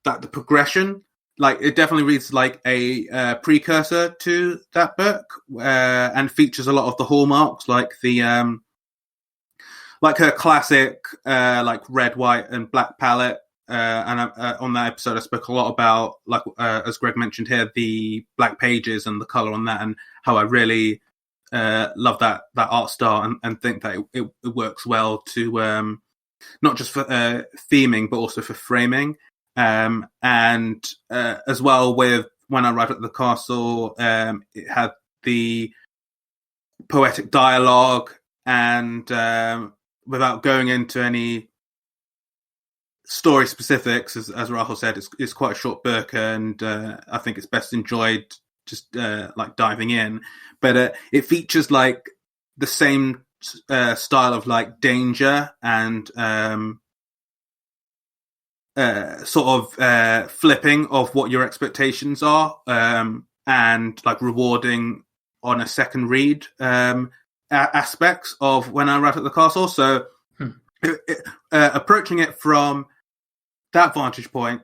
the progression. Like, it definitely reads like a precursor to that book, and features a lot of the hallmarks, like the like her classic like red, white, and black palette. And on that episode, I spoke a lot about, like as Greg mentioned here, the black pages and the color on that, and how I really love that art style, and think that it works well to not just for theming, but also for framing. And as well with When I Arrived at the Castle, it had the poetic dialogue, and without going into any story specifics, as Rahul said, it's quite a short book, and I think it's best enjoyed just like diving in. But it features like the same style of like danger and sort of flipping of what your expectations are, and like rewarding on a second read aspects of When I Arrived at the Castle. So approaching it from that vantage point,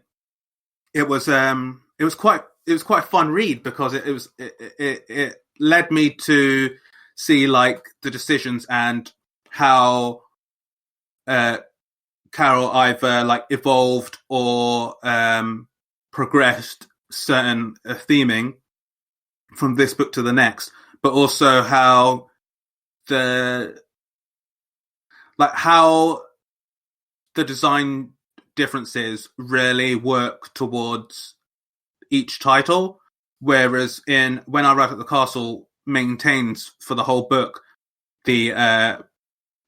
it was quite a fun read, because it led me to see like the decisions and how Carol either like evolved or progressed certain theming from this book to the next, but also how how the design differences really work towards each title, whereas in When I Arrive at the Castle maintains for the whole book the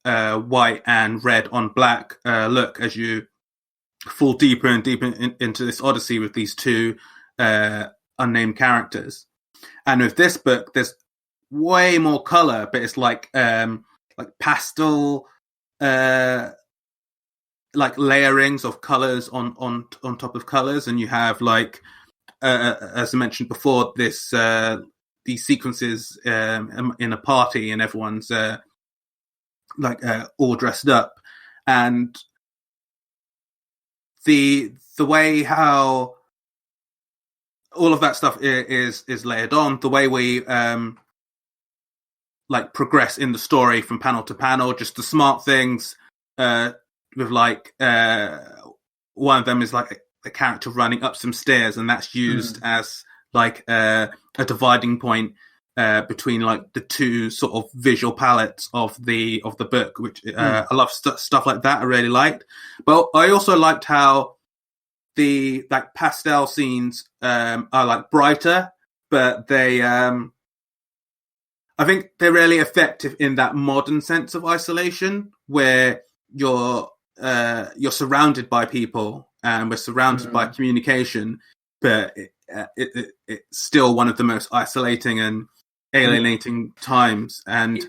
white and red on black look as you fall deeper and deeper into this odyssey with these two unnamed characters. And with this book, there's way more color, but it's like pastel, like layerings of colors on top of colors, and you have like, as I mentioned before, this these sequences in a party, and everyone's all dressed up, and the way how all of that stuff is layered on, the way we progress in the story from panel to panel, just the smart things with like one of them is like a character running up some stairs, and that's used as like a dividing point between like the two sort of visual palettes of the book, which I love stuff like that. I really liked, but I also liked how the like pastel scenes are like brighter, but they I think they're really effective in that modern sense of isolation, where you're surrounded by people and we're surrounded by communication, but it's still one of the most isolating and alienating times, and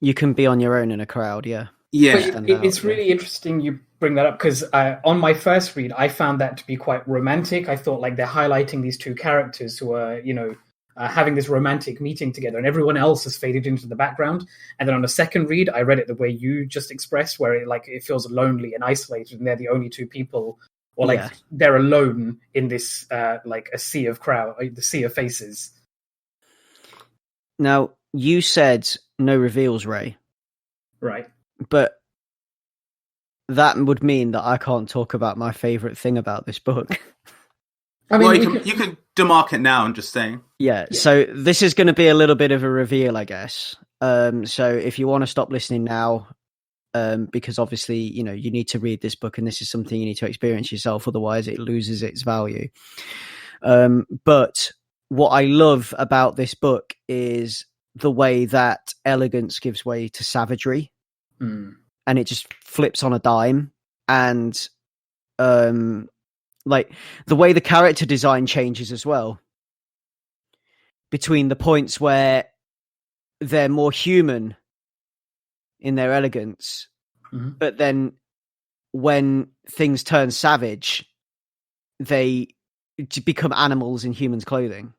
you can be on your own in a crowd. It's really interesting you bring that up, because on my first read I found that to be quite romantic. I thought like they're highlighting these two characters who are having this romantic meeting together, and everyone else has faded into the background. And then on the second read I read it the way you just expressed, where it feels lonely and isolated, and they're the only two people, or they're alone in this like a sea of the sea of faces. Now, you said no reveals, Ray. Right. But that would mean that I can't talk about my favourite thing about this book. I mean, you can demark it now and just say. Yeah, so this is going to be a little bit of a reveal, I guess. So if you want to stop listening now, because obviously, you need to read this book, and this is something you need to experience yourself, otherwise it loses its value. But what I love about this book is the way that elegance gives way to savagery, and it just flips on a dime. And like the way the character design changes as well, between the points where they're more human in their elegance, but then when things turn savage, they become animals in humans' clothing,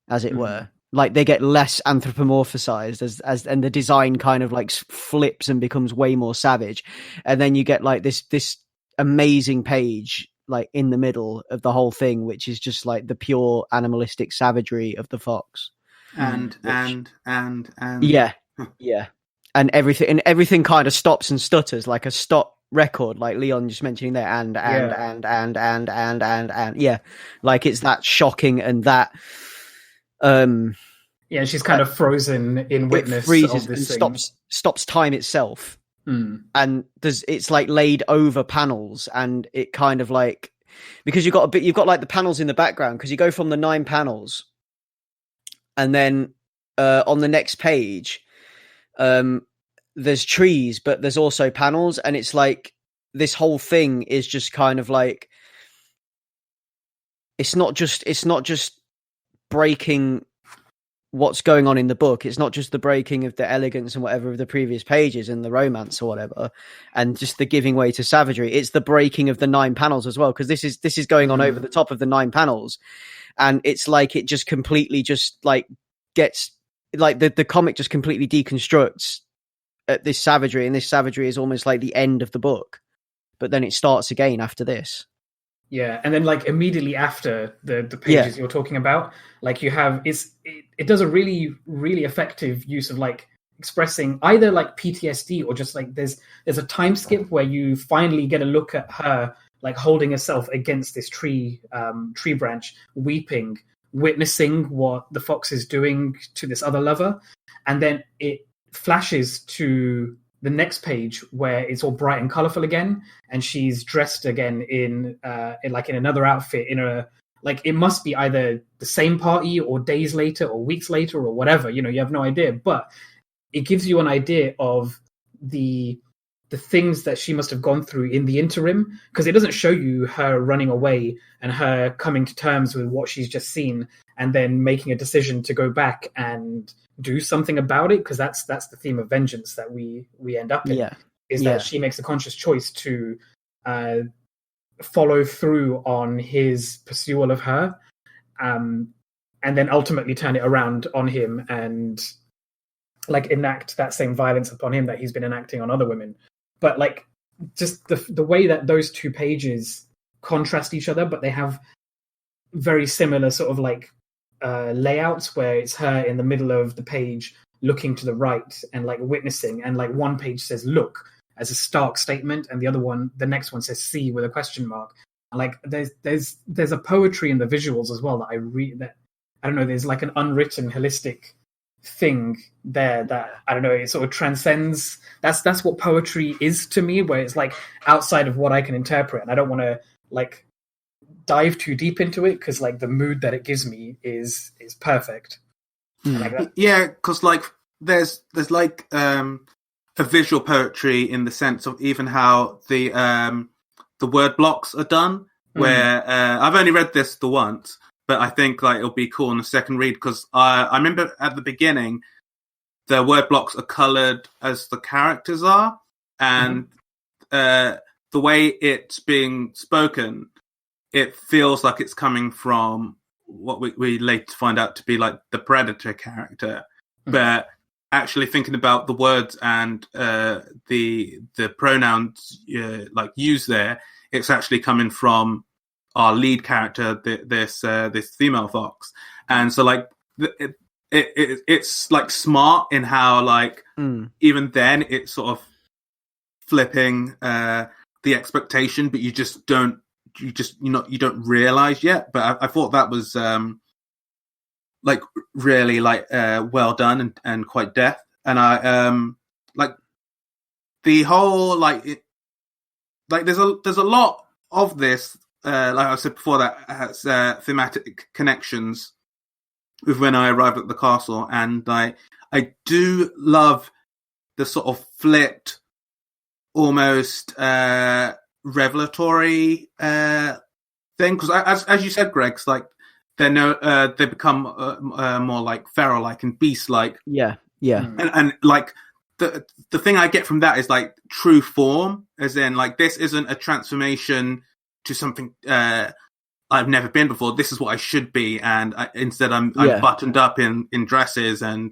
as it were. Like they get less anthropomorphized and the design kind of like flips and becomes way more savage. And then you get like this amazing page like in the middle of the whole thing, which is just like the pure animalistic savagery of the fox. And yeah. And everything kind of stops and stutters, like a stop record, like Leon just mentioning there, and yeah, like it's that shocking and that she's kind of frozen in witness freezes of this and thing. stops time itself. And it's like laid over panels, and it kind of like, because you've got like the panels in the background, because you go from the 9 panels, and then on the next page there's trees, but there's also panels, and it's like this whole thing is just kind of like, it's not just breaking what's going on in the book. It's not just the breaking of the elegance and whatever of the previous pages and the romance or whatever, and just the giving way to savagery. It's the breaking of the 9 panels as well, because this is going on over the top of the 9 panels, and it's like it just completely just like gets like the comic just completely deconstructs at this savagery, and this savagery is almost like the end of the book. but then it starts again after this. Yeah, and then like immediately after the pages you're talking about, like you have it does a really, really effective use of like expressing either like PTSD or just like there's a time skip where you finally get a look at her like holding herself against this tree branch, weeping, witnessing what the fox is doing to this other lover, and then it flashes to the next page where it's all bright and colorful again, and she's dressed again in another outfit, in a like it must be either the same party or days later or weeks later or whatever, you have no idea, but it gives you an idea of the things that she must have gone through in the interim, because it doesn't show you her running away and her coming to terms with what she's just seen and then making a decision to go back and do something about it, because that's the theme of vengeance that we end up in, that she makes a conscious choice to follow through on his pursuit of her, and then ultimately turn it around on him and like enact that same violence upon him that he's been enacting on other women. But like just the way that those two pages contrast each other, but they have very similar sort of like layouts, where it's her in the middle of the page looking to the right and like witnessing, and like one page says look as a stark statement, and the next one says see with a question mark. And like there's a poetry in the visuals as well that I don't know, there's like an unwritten holistic thing there that I don't know, it sort of transcends. That's what poetry is to me, where it's like outside of what I can interpret, and I don't want to like dive too deep into it, because like the mood that it gives me is perfect. Like that. Yeah, because like there's like a visual poetry in the sense of even how the word blocks are done, where I've only read this the once, but I think like it'll be cool in the second read, because I remember at the beginning the word blocks are colored as the characters are, and the way it's being spoken, it feels like it's coming from what we later find out to be like the Predator character. But actually thinking about the words and the pronouns like used there, it's actually coming from our lead character, this female fox. And so like it's like smart in how like even then it's sort of flipping the expectation, but you don't realize yet. But I thought that was like really like well done and quite deft. And I like the whole like there's a lot of this like I said before that has thematic connections with When I Arrived at the Castle, and I do love the sort of flipped, almost revelatory thing, because as you said, Greg, it's like they become more like feral like and beast like. And like the thing I get from that is like true form, as in like this isn't a transformation to something I've never been before. This is what I should be, and instead I'm buttoned up in dresses and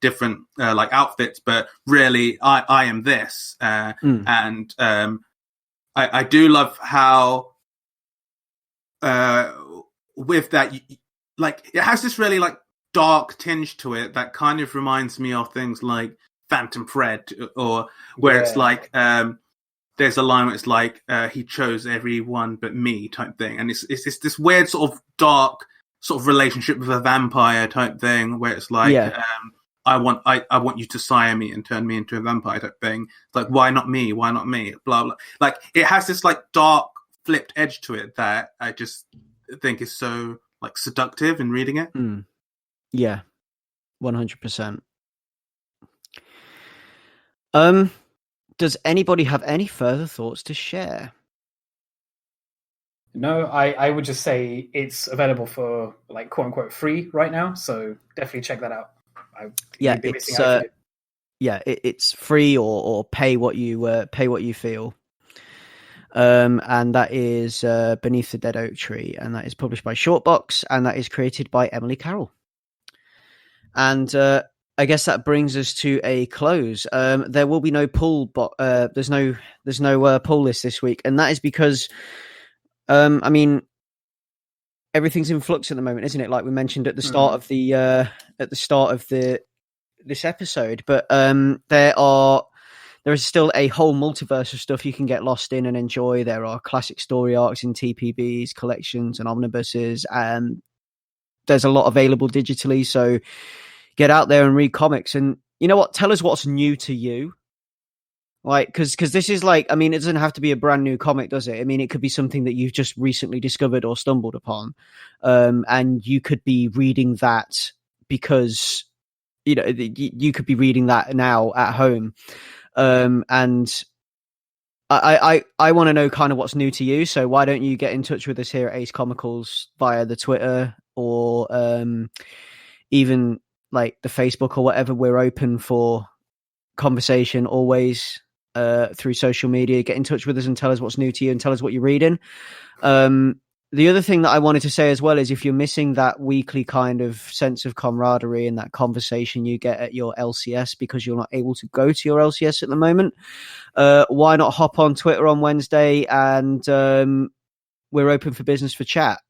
different like outfits, but really I am this. And I do love how with that, like it has this really like dark tinge to it that kind of reminds me of things like Phantom Thread, or where it's like there's a line where it's like he chose everyone but me type thing, and it's this weird sort of dark sort of relationship with a vampire type thing, where it's like I want you to sire me and turn me into a vampire type thing. It's like, why not me? Why not me? Blah blah. Like it has this like dark flipped edge to it that I just think is so like seductive in reading it. 100%. Does anybody have any further thoughts to share? No, I would just say it's available for like quote unquote free right now, so definitely check that out. It's free or pay what you feel. And that is Beneath the Dead Oak Tree, and that is published by Shortbox, and that is created by Emily Carroll. And I guess that brings us to a close. There will be no poll, but there's no poll list this week, and that is because, I mean, everything's in flux at the moment, isn't it? Like we mentioned at the start of this episode, but there is still a whole multiverse of stuff you can get lost in and enjoy. There are classic story arcs in TPBs, collections, and omnibuses, and there's a lot available digitally. So get out there and read comics. And you know what? Tell us what's new to you. Like, because this is like, I mean, it doesn't have to be a brand new comic, does it? I mean, it could be something that you've just recently discovered or stumbled upon, and you could be reading that because you could be reading that now at home, and I want to know kind of what's new to you. So why don't you get in touch with us here at Ace Comicals via the Twitter or even like the Facebook or whatever. We're open for conversation always. Through social media, get in touch with us and tell us what's new to you and tell us what you're reading. The other thing that I wanted to say as well is if you're missing that weekly kind of sense of camaraderie and that conversation you get at your LCS because you're not able to go to your LCS at the moment, why not hop on Twitter on Wednesday and we're open for business for chat.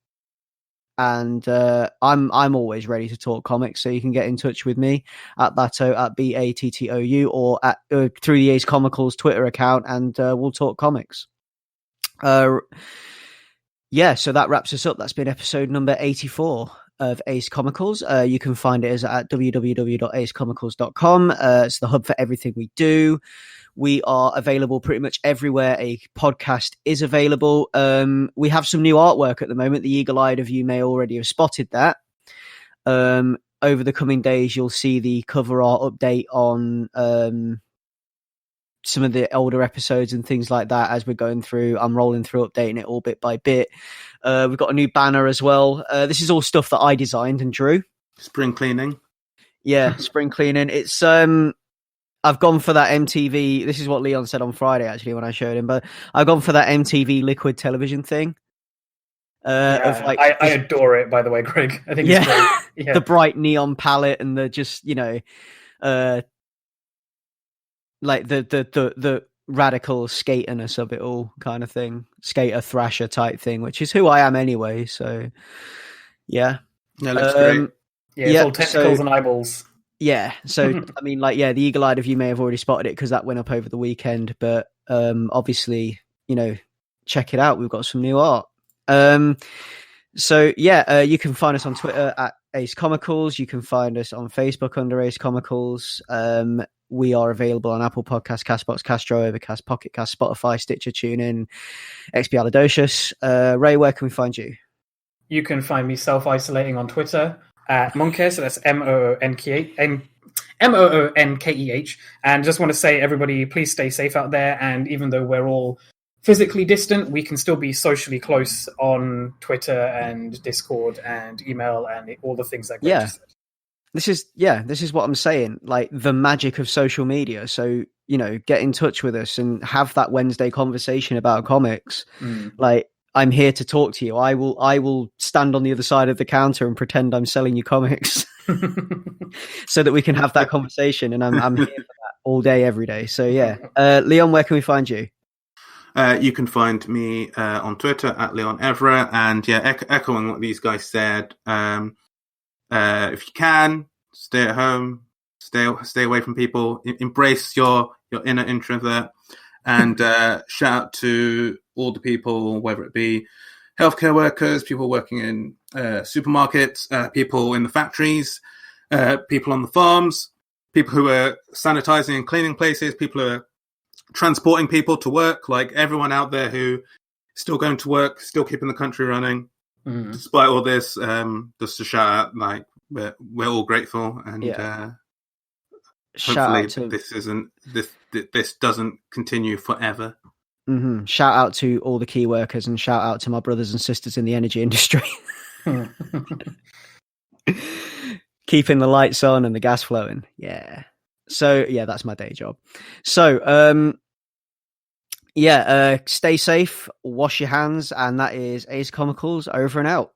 And I'm always ready to talk comics, so you can get in touch with me at Batto at BATTOU or at through the Ace Comicals Twitter account, and we'll talk comics. Yeah, so that wraps us up. That's been episode number 84 of Ace Comicals. You can find it at www.acecomicals.com. It's the hub for everything we do. We are available pretty much everywhere a podcast is available. We have some new artwork at the moment. The eagle-eyed of you may already have spotted that. Over the coming days, you'll see the cover art update on some of the older episodes and things like that as we're going through. I'm rolling through, updating it all bit by bit. We've got a new banner as well. This is all stuff that I designed and drew. Spring cleaning. Yeah, spring cleaning. It's I've gone for that MTV. This is what Leon said on Friday, actually, when I showed him. But I've gone for that MTV liquid television thing. I adore it, by the way, Greg. I think it's great. Yeah. The bright neon palette and the just, like the radical skaterness of it all kind of thing. Skater thrasher type thing, which is who I am anyway. So, yeah. Yeah, looks great. Yeah, it's all tentacles and eyeballs. Yeah, so I mean, the eagle-eyed of you may have already spotted it because that went up over the weekend. But obviously, check it out. We've got some new art. So yeah, you can find us on Twitter at Ace Comicals. You can find us on Facebook under Ace Comicals. We are available on Apple Podcasts, Castbox, Castro, Overcast, Pocket Cast, Spotify, Stitcher, TuneIn, Expialidocious. Ray, where can we find you? You can find me self-isolating on Twitter at Monkeh, so that's MOONKEH. And just want to say, everybody, please stay safe out there. And even though we're all physically distant, we can still be socially close on Twitter and Discord and email and all the things that Greg just said. This is what I'm saying, like the magic of social media. So, get in touch with us and have that Wednesday conversation about comics. Like, I'm here to talk to you. I will stand on the other side of the counter and pretend I'm selling you comics so that we can have that conversation. And I'm here for that all day, every day. So yeah. Leon, where can we find you? You can find me on Twitter at Leon Everett. And yeah, echoing what these guys said, if you can, stay at home, stay away from people, embrace your inner introvert. And shout out to all the people, whether it be healthcare workers, people working in supermarkets, people in the factories, people on the farms, people who are sanitizing and cleaning places, people who are transporting people to work, like everyone out there who is still going to work, still keeping the country running. Despite all this, just to shout out, like, we're all grateful, and hopefully this doesn't continue forever. Shout out to all the key workers and shout out to my brothers and sisters in the energy industry. Keeping the lights on and the gas flowing. Yeah. So yeah, that's my day job. So stay safe, wash your hands, and that is Ace Comicals over and out.